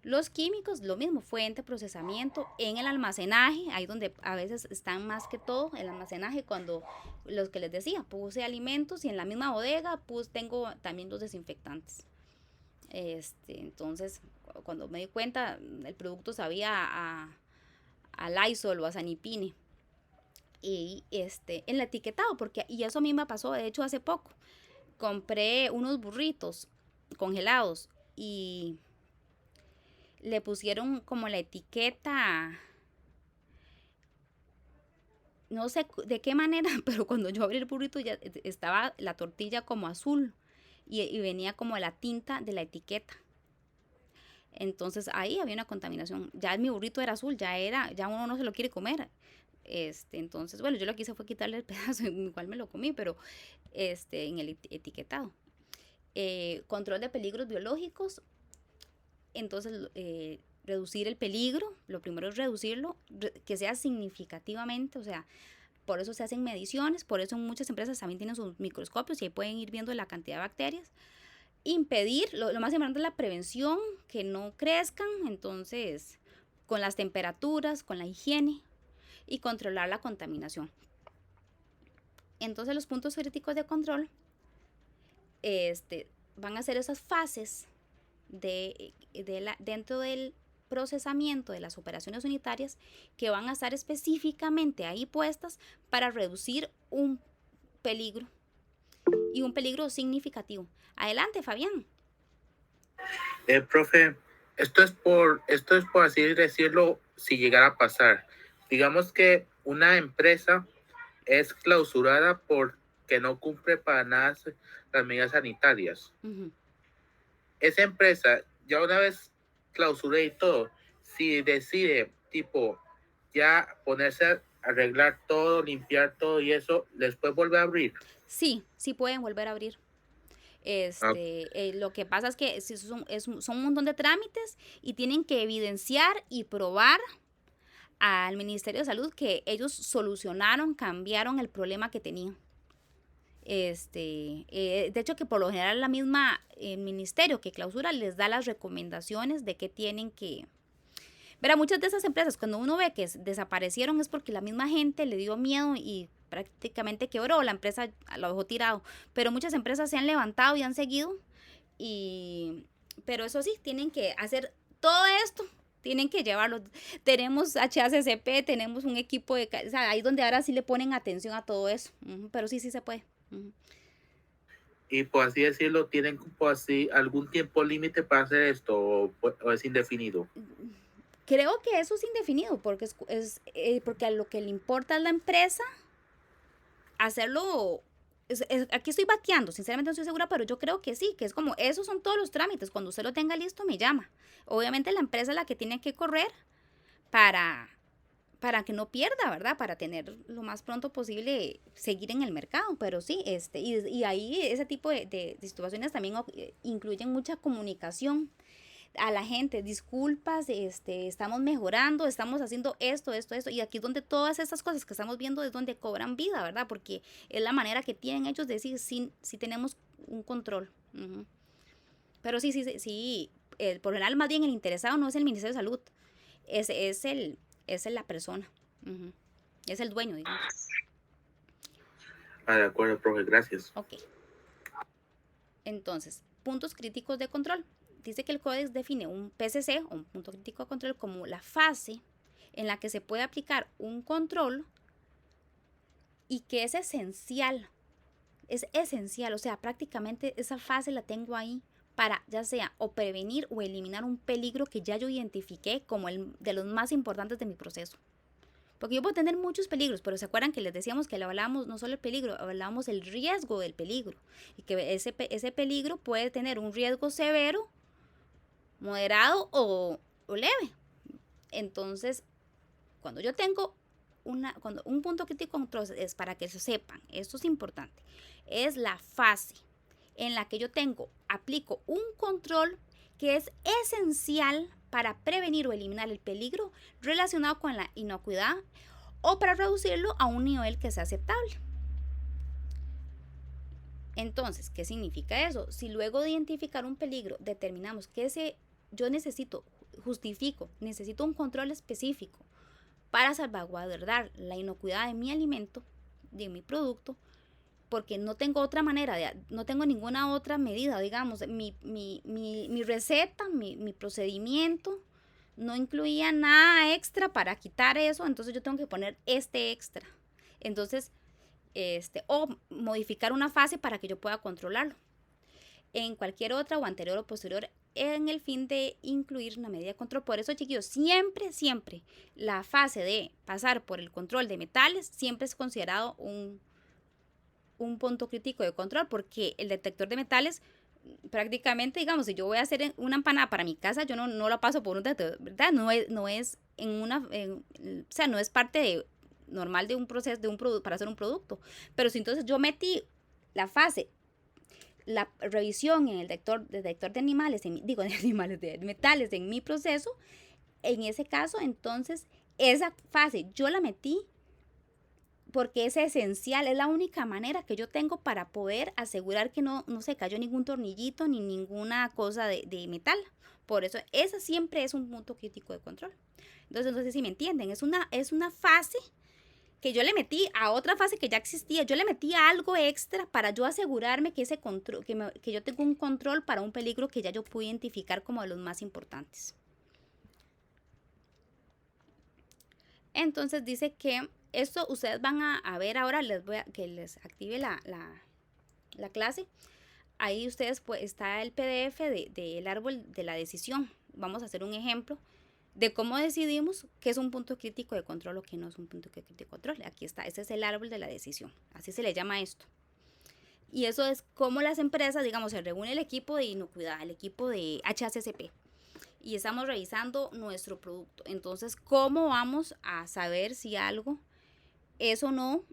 Speaker 1: Los químicos, lo mismo, fuente, procesamiento, en el almacenaje, ahí donde a veces están más que todo, el almacenaje, cuando los que les decía, puse alimentos y en la misma bodega tengo también los desinfectantes. Entonces, cuando me di cuenta, el producto sabía a Lysol o a Sanipine. Y en el etiquetado, y eso a mí me pasó, de hecho, hace poco. Compré unos burritos congelados y le pusieron como la etiqueta, no sé de qué manera, pero cuando yo abrí el burrito ya estaba la tortilla como azul y venía como la tinta de la etiqueta. Entonces ahí había una contaminación. Ya mi burrito era azul, ya uno no se lo quiere comer. Entonces, bueno, yo lo que hice fue quitarle el pedazo, igual me lo comí, pero en el etiquetado. Control de peligros biológicos. Entonces, reducir el peligro, lo primero es reducirlo, que sea significativamente, o sea, por eso se hacen mediciones, por eso muchas empresas también tienen sus microscopios y ahí pueden ir viendo la cantidad de bacterias. Impedir, lo más importante es la prevención, que no crezcan, entonces, con las temperaturas, con la higiene y controlar la contaminación. Entonces, los puntos críticos de control van a ser esas fases dentro del procesamiento de las operaciones unitarias que van a estar específicamente ahí puestas para reducir un peligro y un peligro significativo. Adelante, Fabián.
Speaker 2: Profe, esto es por así decirlo, si llegara a pasar. Digamos que una empresa es clausurada porque no cumple para nada las medidas sanitarias.
Speaker 1: Uh-huh.
Speaker 2: Esa empresa, ya una vez clausuré y todo, si decide, tipo, ya ponerse a arreglar todo, limpiar todo y eso, ¿después vuelve a abrir?
Speaker 1: Sí pueden volver a abrir. Lo que pasa es que son un montón de trámites y tienen que evidenciar y probar al Ministerio de Salud que ellos solucionaron, cambiaron el problema que tenían. De hecho, que por lo general la misma ministerio que clausura les da las recomendaciones de qué tienen que... Verá, muchas de esas empresas, cuando uno ve que desaparecieron es porque la misma gente le dio miedo y prácticamente quebró, la empresa lo dejó tirado. Pero muchas empresas se han levantado y han seguido. Pero eso sí, tienen que hacer todo esto, tienen que llevarlo. Tenemos HACCP, tenemos un equipo de... O sea, ahí donde ahora sí le ponen atención a todo eso. Pero sí se puede.
Speaker 2: Y por así decirlo, ¿tienen algún tiempo límite para hacer esto o es indefinido?
Speaker 1: Creo que eso es indefinido porque porque a lo que le importa a la empresa hacerlo. Aquí estoy bateando, sinceramente no estoy segura, pero yo creo que sí, que es como, esos son todos los trámites, cuando usted lo tenga listo me llama. Obviamente la empresa es la que tiene que correr para que no pierda, ¿verdad? Para tener lo más pronto posible, seguir en el mercado, pero sí, y ahí ese tipo de situaciones también incluyen mucha comunicación a la gente, disculpas, estamos mejorando, estamos haciendo esto, y aquí es donde todas estas cosas que estamos viendo es donde cobran vida, ¿verdad? Porque es la manera que tienen ellos de decir si tenemos un control. Uh-huh. Pero sí, por general más bien el interesado no es el Ministerio de Salud, es la persona, uh-huh. Es el dueño, digamos.
Speaker 2: De acuerdo, profe, gracias.
Speaker 1: Ok. Entonces, puntos críticos de control. Dice que el Codex define un PCC, o un punto crítico de control, como la fase en la que se puede aplicar un control y que es esencial, o sea, prácticamente esa fase la tengo ahí para ya sea o prevenir o eliminar un peligro que ya yo identifiqué como el de los más importantes de mi proceso. Porque yo puedo tener muchos peligros, pero ¿se acuerdan que les decíamos que le hablábamos no solo el peligro, hablábamos el riesgo del peligro? Y que ese peligro puede tener un riesgo severo, moderado o leve. Entonces, cuando yo tengo un punto crítico es para que se sepan, esto es importante, es la fase en la que yo aplico un control que es esencial para prevenir o eliminar el peligro relacionado con la inocuidad o para reducirlo a un nivel que sea aceptable. Entonces, ¿qué significa eso? Si luego de identificar un peligro determinamos que yo necesito justifico, necesito un control específico para salvaguardar la inocuidad de mi alimento, de mi producto, porque no tengo otra manera, no tengo ninguna otra medida, digamos, mi receta, mi procedimiento no incluía nada extra para quitar eso, entonces yo tengo que poner este extra. Entonces, o modificar una fase para que yo pueda controlarlo. En cualquier otra o anterior o posterior en el fin de incluir una medida de control. Por eso, chiquillos, siempre la fase de pasar por el control de metales siempre es considerado un punto crítico de control, porque el detector de metales prácticamente, digamos, si yo voy a hacer una empanada para mi casa, yo no la paso por un detector, ¿verdad? No es o sea, no es parte normal de un proceso para hacer un producto. Pero si entonces yo metí la fase, la revisión en el detector de animales, de metales en mi proceso, en ese caso, entonces, esa fase yo la metí porque es esencial, es la única manera que yo tengo para poder asegurar que no se cayó ningún tornillito ni ninguna cosa de metal. Por eso, esa siempre es un punto crítico de control. Entonces, no sé si me entienden, es una fase que yo le metí a otra fase que ya existía, yo le metí algo extra para yo asegurarme que ese control, que yo tengo un control para un peligro que ya yo pude identificar como de los más importantes. Entonces dice que esto ustedes van a ver ahora, que les active la clase. Ahí ustedes, pues, está el PDF del árbol de la decisión. Vamos a hacer un ejemplo de cómo decidimos qué es un punto crítico de control o qué no es un punto crítico de control. Aquí está, ese es el árbol de la decisión, así se le llama esto. Y eso es cómo las empresas, digamos, se reúne el equipo de inocuidad, el equipo de HACCP, y estamos revisando nuestro producto. Entonces, ¿cómo vamos a saber si algo es o no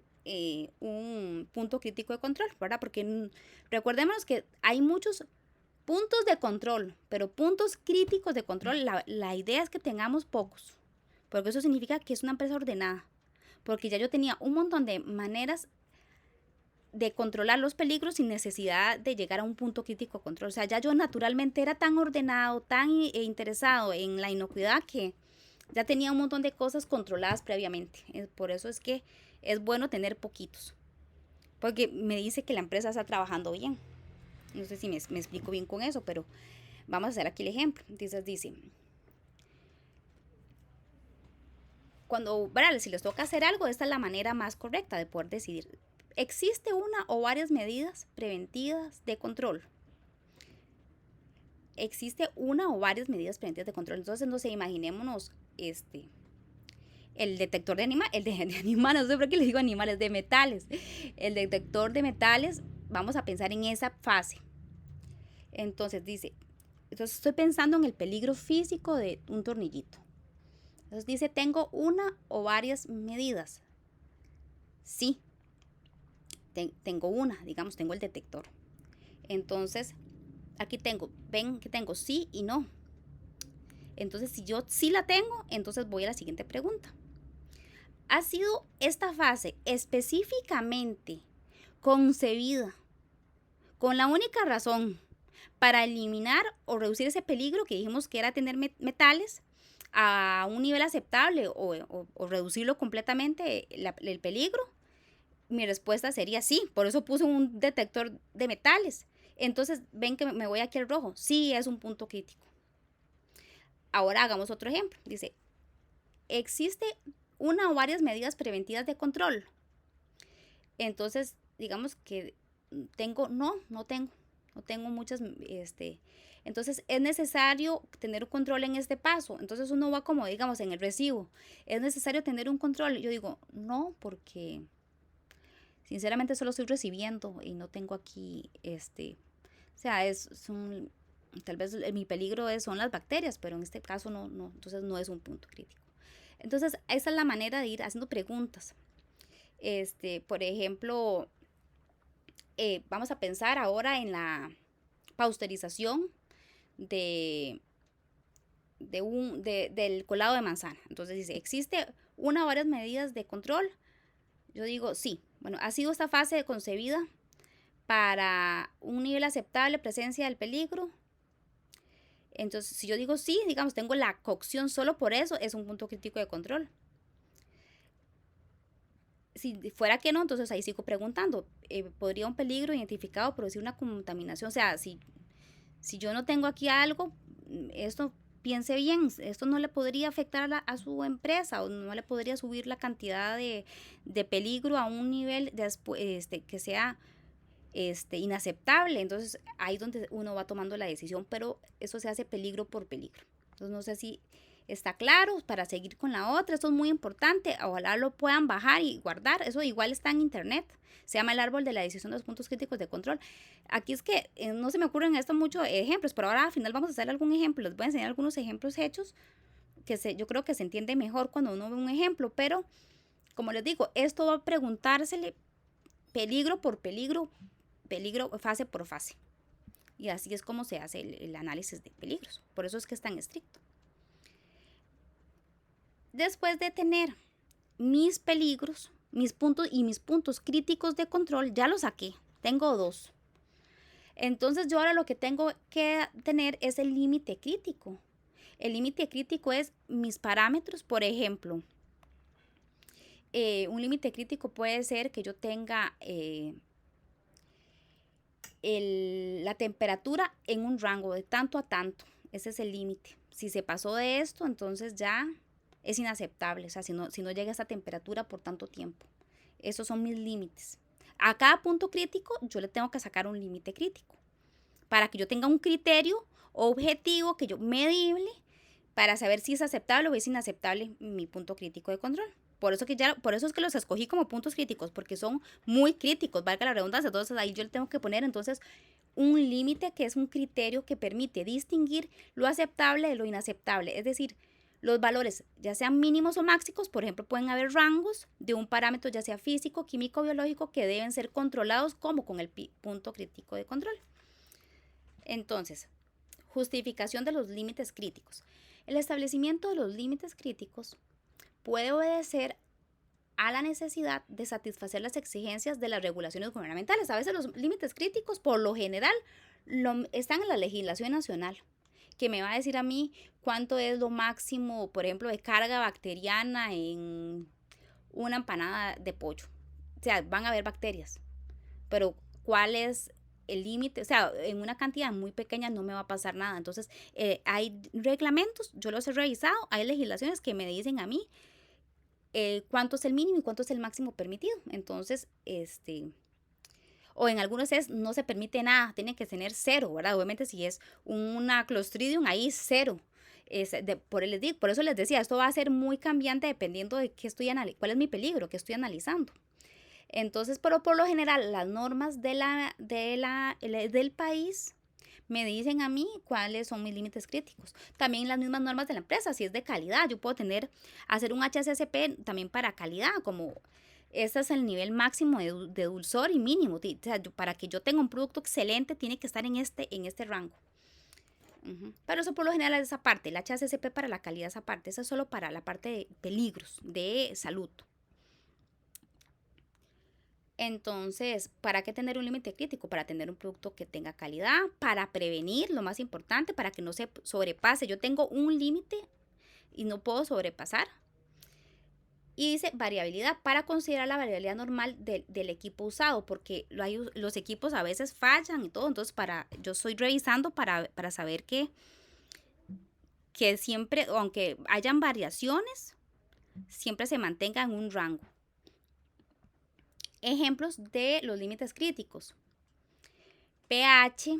Speaker 1: un punto crítico de control, ¿verdad? Porque recordemos que hay muchos puntos de control, pero puntos críticos de control, la idea es que tengamos pocos, porque eso significa que es una empresa ordenada, porque ya yo tenía un montón de maneras de controlar los peligros sin necesidad de llegar a un punto crítico de control. O sea, ya yo naturalmente era tan ordenado, tan interesado en la inocuidad que ya tenía un montón de cosas controladas previamente. Por eso es que es bueno tener poquitos, porque me dice que la empresa está trabajando bien. No sé si me explico bien con eso, pero vamos a hacer aquí el ejemplo. Entonces dice, si les toca hacer algo, esta es la manera más correcta de poder decidir. Existe una o varias medidas preventivas de control. Existe una o varias medidas preventivas de control. Entonces, no sé, imaginémonos el detector de animales, no sé por qué les digo animales, de metales. El detector de metales, vamos a pensar en esa fase. Entonces estoy pensando en el peligro físico de un tornillito. Entonces dice, tengo una o varias medidas. Sí, tengo una, digamos, tengo el detector. Entonces, aquí ven que tengo sí y no. Entonces, si yo sí la tengo, entonces voy a la siguiente pregunta. ¿Ha sido esta fase específicamente concebida con la única razón para eliminar o reducir ese peligro que dijimos que era tener metales a un nivel aceptable o reducirlo completamente el peligro? Mi respuesta sería sí, por eso puse un detector de metales. Entonces, ven que me voy aquí al rojo. Sí, es un punto crítico. Ahora hagamos otro ejemplo. Dice, ¿existe una o varias medidas preventivas de control? Entonces, digamos que no tengo muchas, entonces es necesario tener un control en este paso. Entonces uno va como, digamos, en el recibo, es necesario tener un control. Yo digo, no, porque sinceramente solo estoy recibiendo y no tengo aquí, o sea, tal vez mi peligro son las bacterias, pero en este caso no, entonces no es un punto crítico. Entonces, esa es la manera de ir haciendo preguntas. Por ejemplo, vamos a pensar ahora en la pasteurización del colado de manzana. Entonces dice, ¿existe una o varias medidas de control? Yo digo, sí. Bueno, ha sido esta fase concebida para un nivel aceptable presencia del peligro. Entonces, si yo digo sí, digamos, tengo la cocción solo por eso, es un punto crítico de control. Si fuera que no, entonces ahí sigo preguntando, ¿podría un peligro identificado producir una contaminación? O sea, si yo no tengo aquí algo, esto piense bien, esto no le podría afectar a su empresa o no le podría subir la cantidad de peligro a un nivel que sea inaceptable. Entonces ahí es donde uno va tomando la decisión, pero eso se hace peligro por peligro. Entonces no sé si está claro para seguir con la otra. Esto es muy importante. Ojalá lo puedan bajar y guardar. Eso igual está en internet. Se llama el árbol de la decisión de los puntos críticos de control. Aquí es que no se me ocurren esto muchos ejemplos, pero ahora al final vamos a hacer algún ejemplo. Les voy a enseñar algunos ejemplos hechos yo creo que se entiende mejor cuando uno ve un ejemplo, pero como les digo, esto va a preguntársele peligro por peligro, peligro fase por fase. Y así es como se hace el análisis de peligros. Por eso es que es tan estricto. Después de tener mis peligros, mis puntos críticos de control, ya los saqué. Tengo 2. Entonces yo ahora lo que tengo que tener es el límite crítico. El límite crítico es mis parámetros, por ejemplo. Un límite crítico puede ser que yo tenga la temperatura en un rango de tanto a tanto. Ese es el límite. Si se pasó de esto, entonces ya es inaceptable. O sea, si no llega a esta temperatura por tanto tiempo. Esos son mis límites. A cada punto crítico yo le tengo que sacar un límite crítico. Para que yo tenga un criterio objetivo, que yo medible, para saber si es aceptable o es inaceptable mi punto crítico de control. Por eso es que los escogí como puntos críticos, porque son muy críticos, valga la redundancia. Entonces ahí yo le tengo que poner entonces un límite que es un criterio que permite distinguir lo aceptable de lo inaceptable. Es decir, los valores, ya sean mínimos o máximos, por ejemplo, pueden haber rangos de un parámetro, ya sea físico, químico o biológico, que deben ser controlados como con el punto crítico de control. Entonces, justificación de los límites críticos. El establecimiento de los límites críticos puede obedecer a la necesidad de satisfacer las exigencias de las regulaciones gubernamentales. A veces los límites críticos, por lo general, están en la legislación nacional, que me va a decir a mí cuánto es lo máximo, por ejemplo, de carga bacteriana en una empanada de pollo. O sea, van a haber bacterias, pero ¿cuál es el límite? O sea, en una cantidad muy pequeña no me va a pasar nada. Entonces, hay reglamentos, yo los he revisado, hay legislaciones que me dicen a mí cuánto es el mínimo y cuánto es el máximo permitido. Entonces, o en algunos no se permite nada, tiene que tener 0, ¿verdad? Obviamente si es una Clostridium, ahí 0. Por eso les decía, esto va a ser muy cambiante dependiendo de cuál es mi peligro, que estoy analizando. Entonces, pero por lo general, las normas del país me dicen a mí cuáles son mis límites críticos. También las mismas normas de la empresa, si es de calidad, yo puedo hacer un HACCP también para calidad, como este es el nivel máximo de dulzor y mínimo. O sea, para que yo tenga un producto excelente, tiene que estar en este rango. Pero eso por lo general es esa parte, el HACCP para la calidad esa parte, eso es solo para la parte de peligros, de salud. Entonces, ¿para qué tener un límite crítico? Para tener un producto que tenga calidad, para prevenir, lo más importante, para que no se sobrepase. Yo tengo un límite y no puedo sobrepasar. Y dice variabilidad, para considerar la variabilidad normal del equipo usado, porque los equipos a veces fallan y todo. Entonces, yo estoy revisando para saber que siempre, aunque hayan variaciones, siempre se mantenga en un rango. Ejemplos de los límites críticos. pH,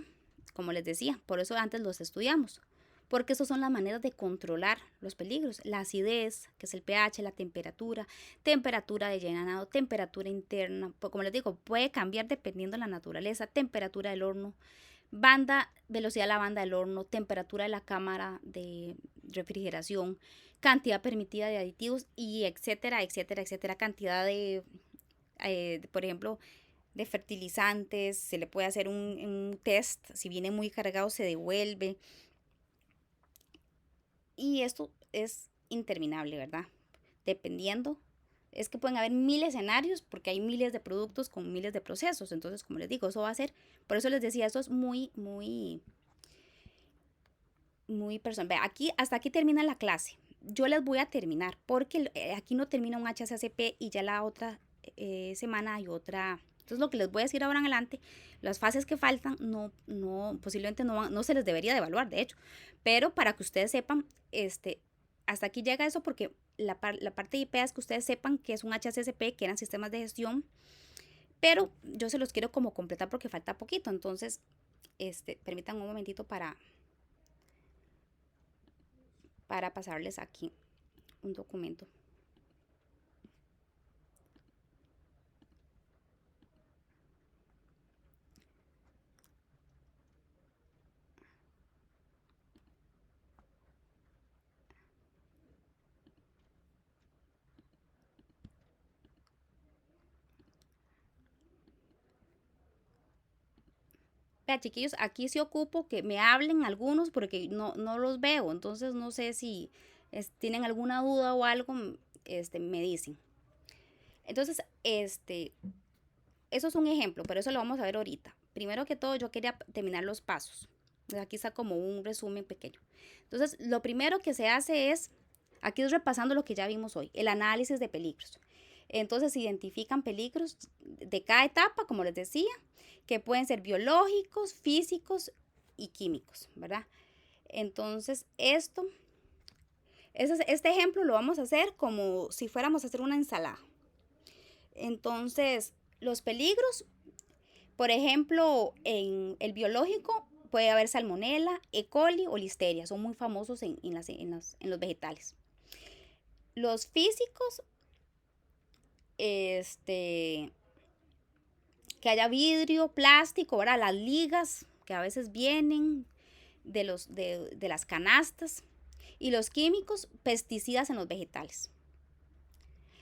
Speaker 1: como les decía, por eso antes los estudiamos, porque esas son las maneras de controlar los peligros. La acidez, que es el pH, la temperatura de llenado, temperatura interna, como les digo, puede cambiar dependiendo de la naturaleza, temperatura del horno, velocidad de la banda del horno, temperatura de la cámara de refrigeración, cantidad permitida de aditivos y etcétera, etcétera, etcétera, cantidad por ejemplo, de fertilizantes, se le puede hacer un test, si viene muy cargado se devuelve. Y esto es interminable, ¿verdad? Dependiendo, es que pueden haber 1000 escenarios porque hay miles de productos con miles de procesos. Entonces, como les digo, eso va a ser, por eso les decía, esto es muy, muy, muy personal. Ve, aquí, hasta aquí termina la clase. Yo les voy a terminar porque aquí no termina un HACCP y ya la otra semana hay otra. Entonces lo que les voy a decir ahora en adelante, las fases que faltan posiblemente no se les debería de evaluar, de hecho, pero para que ustedes sepan, hasta aquí llega eso porque la parte de IPA es que ustedes sepan que es un HACCP, que eran sistemas de gestión, pero yo se los quiero como completar porque falta poquito, entonces, permitan un momentito para pasarles aquí un documento. Vea, chiquillos, aquí sí ocupo que me hablen algunos porque no los veo, entonces no sé si tienen alguna duda o algo, me dicen. Entonces, eso es un ejemplo, pero eso lo vamos a ver ahorita. Primero que todo, yo quería terminar los pasos. Aquí está como un resumen pequeño. Entonces, lo primero que se hace es, aquí es repasando lo que ya vimos hoy, el análisis de peligros. Entonces, se identifican peligros de cada etapa, como les decía, que pueden ser biológicos, físicos y químicos, ¿verdad? Entonces, este ejemplo lo vamos a hacer como si fuéramos a hacer una ensalada. Entonces, los peligros, por ejemplo, en el biológico puede haber salmonela, E. coli o listeria, son muy famosos en los vegetales. Los físicos, que haya vidrio, plástico, ¿verdad? Las ligas que a veces vienen de las canastas. Y los químicos, pesticidas en los vegetales.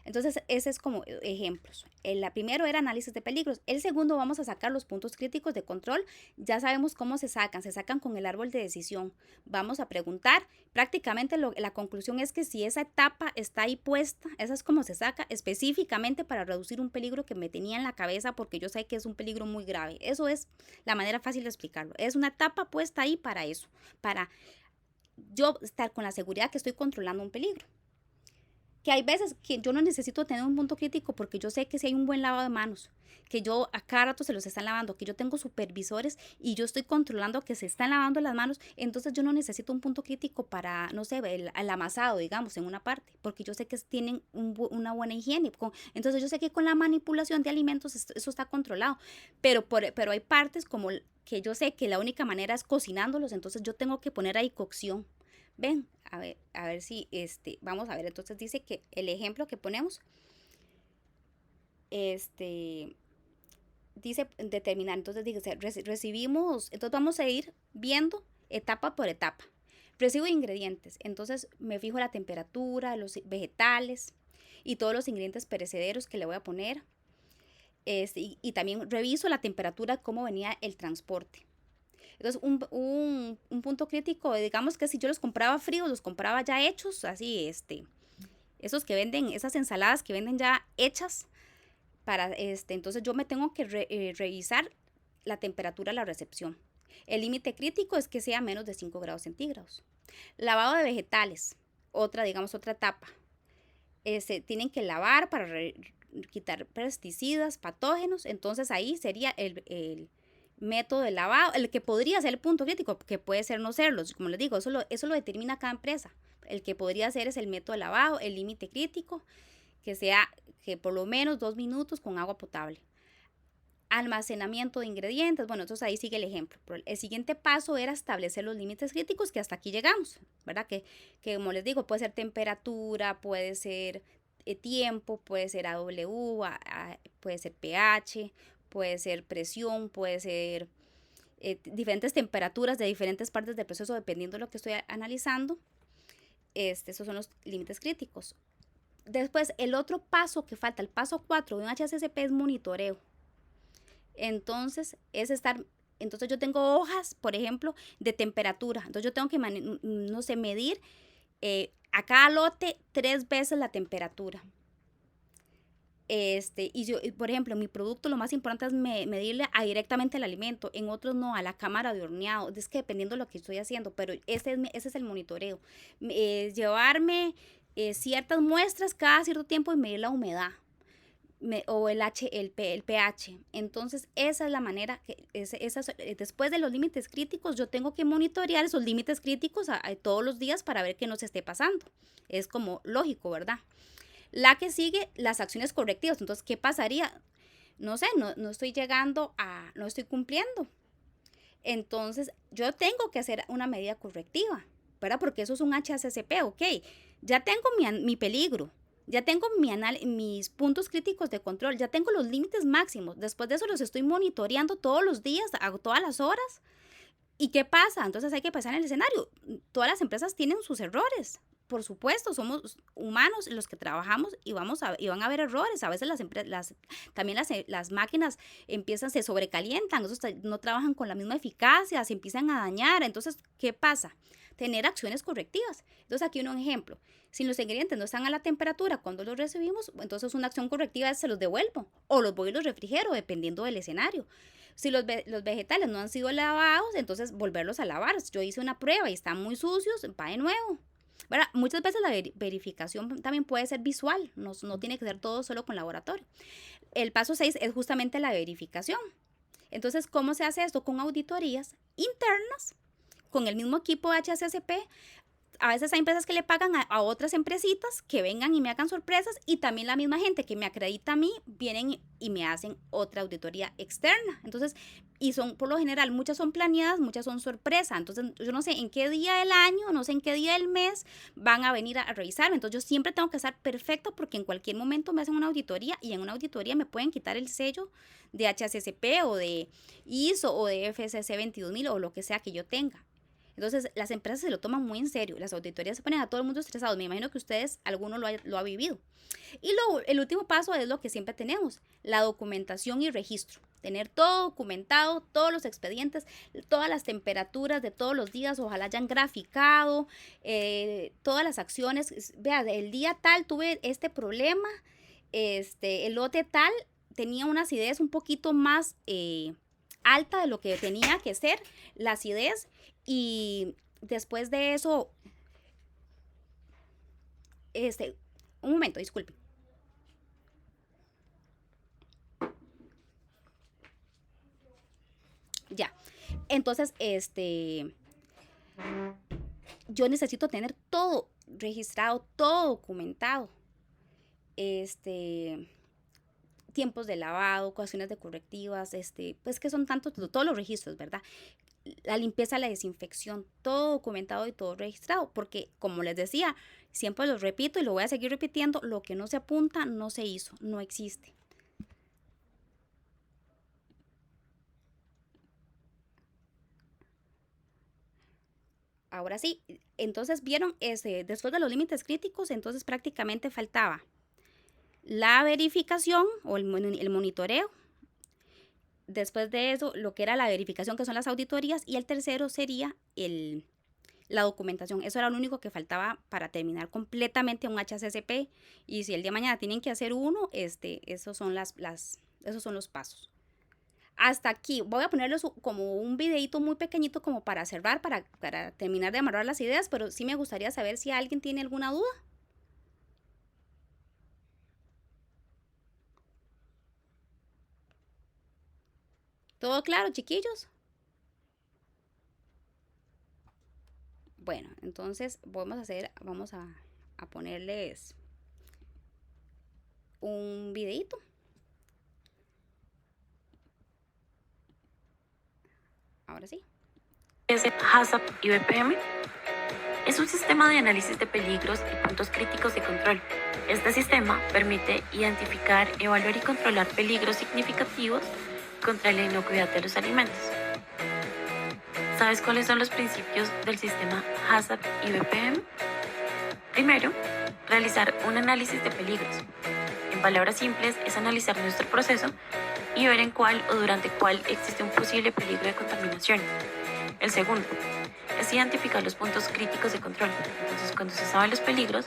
Speaker 1: Entonces, ese es como ejemplos. El primero era análisis de peligros. El segundo, vamos a sacar los puntos críticos de control. Ya sabemos cómo se sacan con el árbol de decisión. Vamos a preguntar. Prácticamente la conclusión es que si esa etapa está ahí puesta, esa es como se saca específicamente para reducir un peligro que me tenía en la cabeza porque yo sé que es un peligro muy grave. Eso es la manera fácil de explicarlo. Es una etapa puesta ahí para eso, para yo estar con la seguridad que estoy controlando un peligro. Que hay veces que yo no necesito tener un punto crítico porque yo sé que si hay un buen lavado de manos, que yo a cada rato se los están lavando, que yo tengo supervisores y yo estoy controlando que se están lavando las manos, entonces yo no necesito un punto crítico para, no sé, el amasado, digamos, en una parte, porque yo sé que tienen una buena higiene. Entonces yo sé que con la manipulación de alimentos eso está controlado, pero hay partes como que yo sé que la única manera es cocinándolos, entonces yo tengo que poner ahí cocción. Ven, a ver si, vamos a ver, entonces dice que el ejemplo que ponemos, dice determinar, entonces dice, recibimos, entonces vamos a ir viendo etapa por etapa. Recibo ingredientes, entonces me fijo la temperatura, los vegetales y todos los ingredientes perecederos que le voy a poner. Y también reviso la temperatura, cómo venía el transporte. Entonces, un punto crítico, digamos que si yo los compraba fríos, los compraba ya hechos, así, esos que venden, esas ensaladas que venden ya hechas, entonces yo me tengo que revisar la temperatura de la recepción. El límite crítico es que sea menos de 5 grados centígrados. Lavado de vegetales, otra etapa. Tienen que lavar para quitar pesticidas, patógenos, entonces ahí sería el método de lavado, el que podría ser el punto crítico, que puede ser no serlo, como les digo, eso lo determina cada empresa. El que podría ser es el método de lavado, el límite crítico, que por lo menos 2 minutos con agua potable. Almacenamiento de ingredientes, bueno, entonces ahí sigue el ejemplo. Pero el siguiente paso era establecer los límites críticos, que hasta aquí llegamos, ¿verdad? Que como les digo, puede ser temperatura, puede ser tiempo, puede ser AW, puede ser pH, puede ser presión, puede ser diferentes temperaturas de diferentes partes del proceso dependiendo de lo que estoy analizando. Esos son los límites críticos. Después, el otro paso que falta, el paso 4 de un HACCP es monitoreo. Entonces, entonces yo tengo hojas, por ejemplo, de temperatura. Entonces yo tengo que, no sé, medir a cada lote 3 veces la temperatura. Y por ejemplo, en mi producto lo más importante es medirle directamente al alimento, en otros no, a la cámara de horneado. Es que dependiendo de lo que estoy haciendo, pero ese es el monitoreo. Llevarme ciertas muestras cada cierto tiempo y medir la humedad. O el pH. Entonces, esa es la manera que después de los límites críticos, yo tengo que monitorear esos límites críticos todos los días para ver que no se esté pasando. Es como lógico, ¿verdad? La que sigue, las acciones correctivas. Entonces, ¿qué pasaría? No sé, no estoy no estoy cumpliendo. Entonces, yo tengo que hacer una medida correctiva, ¿verdad? Porque eso es un HACCP, ok. Ya tengo mi peligro. Ya tengo mis puntos críticos de control, ya tengo los límites máximos. Después de eso los estoy monitoreando todos los días, a todas las horas. ¿Y qué pasa? Entonces hay que pasar en el escenario. Todas las empresas tienen sus errores. Por supuesto, somos humanos los que trabajamos y van a haber errores. A veces también las máquinas se sobrecalientan, no trabajan con la misma eficacia, se empiezan a dañar. Entonces, ¿qué pasa? Tener acciones correctivas. Entonces, aquí un ejemplo. Si los ingredientes no están a la temperatura cuando los recibimos, entonces una acción correctiva es se los devuelvo o los voy y los refrigero, dependiendo del escenario. Si los vegetales no han sido lavados, entonces volverlos a lavar. Yo hice una prueba y están muy sucios, va de nuevo. ¿Verdad? Muchas veces la verificación también puede ser visual, no tiene que ser todo solo con laboratorio. El paso 6 es justamente la verificación. Entonces, ¿cómo se hace esto? Con auditorías internas, con el mismo equipo HACCP. A veces hay empresas que le pagan a otras empresitas que vengan y me hagan sorpresas, y también la misma gente que me acredita a mí vienen y me hacen otra auditoría externa. Entonces, y son por lo general, muchas son planeadas, muchas son sorpresa. Entonces, yo no sé en qué día del año, no sé en qué día del mes van a venir a revisarme. Entonces, yo siempre tengo que estar perfecta porque en cualquier momento me hacen una auditoría y en una auditoría me pueden quitar el sello de HACCP o de ISO o de FSC 22000 o lo que sea que yo tenga. Entonces, las empresas se lo toman muy en serio. Las auditorías se ponen a todo el mundo estresado. Me imagino que ustedes, alguno lo ha vivido. Y el último paso es lo que siempre tenemos, la documentación y registro. Tener todo documentado, todos los expedientes, todas las temperaturas de todos los días, ojalá hayan graficado, todas las acciones. Vea, el día tal tuve este problema, el lote tal tenía una acidez un poquito más alta de lo que tenía que ser, la acidez. Y después de eso, un momento, disculpe. Ya, entonces, yo necesito tener todo registrado, todo documentado. Tiempos de lavado, ocasiones de correctivas, pues que son todos los registros, ¿verdad? La limpieza, la desinfección, todo documentado y todo registrado, porque como les decía, siempre lo repito y lo voy a seguir repitiendo, lo que no se apunta no se hizo, no existe. Ahora sí, entonces vieron, después de los límites críticos, entonces prácticamente faltaba la verificación o el monitoreo. Después de eso, lo que era la verificación, que son las auditorías, y el tercero sería la documentación. Eso era lo único que faltaba para terminar completamente un HACCP. Y si el día de mañana tienen que hacer uno, esos son los pasos. Hasta aquí voy a ponerles como un videito muy pequeñito como para cerrar, para terminar de amarrar las ideas, pero sí me gustaría saber si alguien tiene alguna duda. ¿Todo claro, chiquillos? Bueno, entonces vamos a ponerles un videito. Ahora sí.
Speaker 3: Es HACCP y BPM. Es un sistema de análisis de peligros y puntos críticos de control. Este sistema permite identificar, evaluar y controlar peligros significativos contra la inocuidad de los alimentos. ¿Sabes cuáles son los principios del sistema HACCP y BPM? Primero, realizar un análisis de peligros. En palabras simples, es analizar nuestro proceso y ver en cuál o durante cuál existe un posible peligro de contaminación. El segundo es identificar los puntos críticos de control. Entonces, cuando se saben los peligros,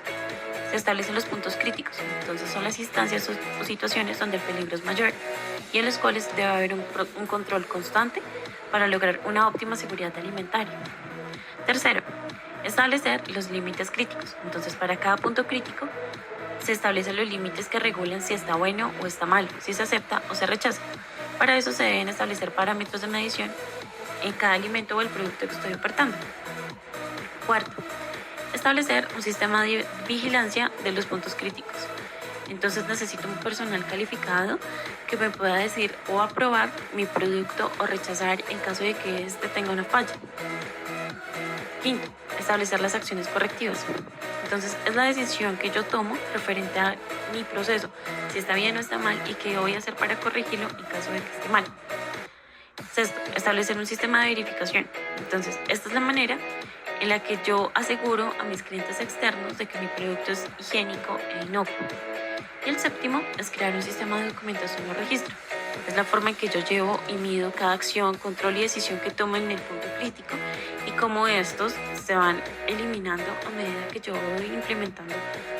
Speaker 3: se establecen los puntos críticos. Entonces son las instancias o situaciones donde el peligro es mayor y en los cuales debe haber un control constante para lograr una óptima seguridad alimentaria. Tercero, establecer los límites críticos. Entonces para cada punto crítico se establecen los límites que regulan si está bueno o está mal, si se acepta o se rechaza. Para eso se deben establecer parámetros de medición en cada alimento o el producto que estoy ofertando. Cuarto, establecer un sistema de vigilancia de los puntos críticos. Entonces necesito un personal calificado que me pueda decir o aprobar mi producto o rechazar en caso de que éste tenga una falla. Quinto, establecer las acciones correctivas. Entonces es la decisión que yo tomo referente a mi proceso, si está bien o está mal y qué voy a hacer para corregirlo en caso de que esté mal. Sexto, establecer un sistema de verificación. Entonces esta es la manera en la que yo aseguro a mis clientes externos de que mi producto es higiénico e inocuo. Y el séptimo es crear un sistema de documentación o registro. Es la forma en que yo llevo y mido cada acción, control y decisión que tomo en el punto crítico y cómo estos se van eliminando a medida que yo voy implementando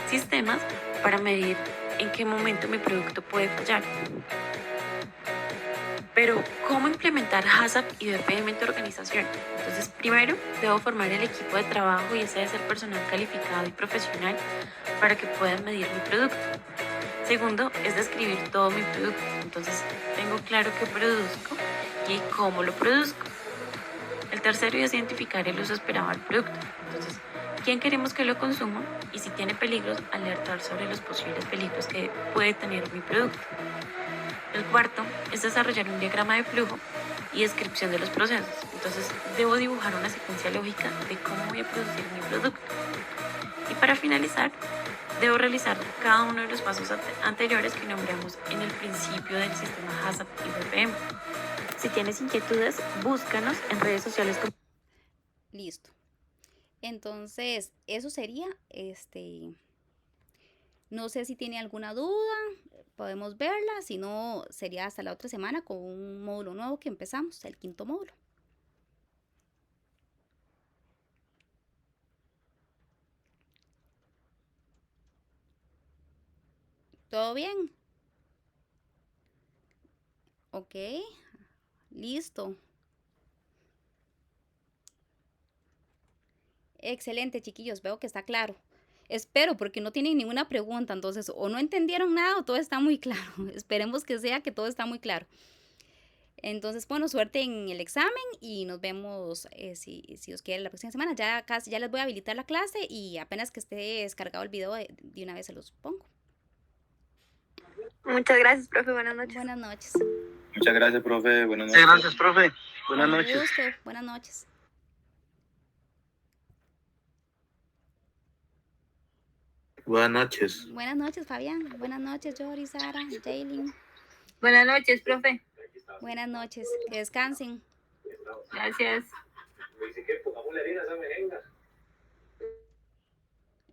Speaker 3: sistemas para medir en qué momento mi producto puede fallar. Pero, ¿cómo implementar HACCP y BPM en tu organización? Entonces, primero, debo formar el equipo de trabajo y ese debe ser personal calificado y profesional para que puedan medir mi producto. Segundo, es describir todo mi producto. Entonces, tengo claro qué produzco y cómo lo produzco. El tercero es identificar el uso esperado del producto. Entonces, ¿quién queremos que lo consuma? Y si tiene peligros, alertar sobre los posibles peligros que puede tener mi producto. El cuarto es desarrollar un diagrama de flujo y descripción de los procesos. Entonces, debo dibujar una secuencia lógica de cómo voy a producir mi producto. Y para finalizar, debo realizar cada uno de los pasos anteriores que nombramos en el principio del sistema HACCP y BPM. Si tienes inquietudes, búscanos en redes sociales.
Speaker 1: Listo. Entonces, eso sería, no sé si tiene alguna duda, podemos verla, si no, sería hasta la otra semana con un módulo nuevo que empezamos, el 5.º módulo. ¿Todo bien? Ok, listo. Excelente, chiquillos, veo que está claro. Espero, porque no tienen ninguna pregunta, entonces o no entendieron nada o todo está muy claro. Esperemos que sea que todo está muy claro. Entonces, bueno, suerte en el examen y nos vemos, si os quiere, la próxima semana. Ya les voy a habilitar la clase y apenas que esté descargado el video, de una vez se los pongo.
Speaker 4: Muchas gracias, profe. Buenas noches.
Speaker 1: Buenas noches.
Speaker 5: Muchas gracias, profe. Buenas noches.
Speaker 6: Muchas gracias, profe. Buenas
Speaker 1: Con
Speaker 6: noches.
Speaker 1: gusto. Buenas noches.
Speaker 2: Buenas noches.
Speaker 1: Buenas noches, Fabián. Buenas noches, Jory, Sara, Jaylin.
Speaker 4: Buenas noches, profe.
Speaker 1: Buenas noches. Que descansen.
Speaker 4: Gracias.
Speaker 5: Dice que pongamos la harina, esa merenga.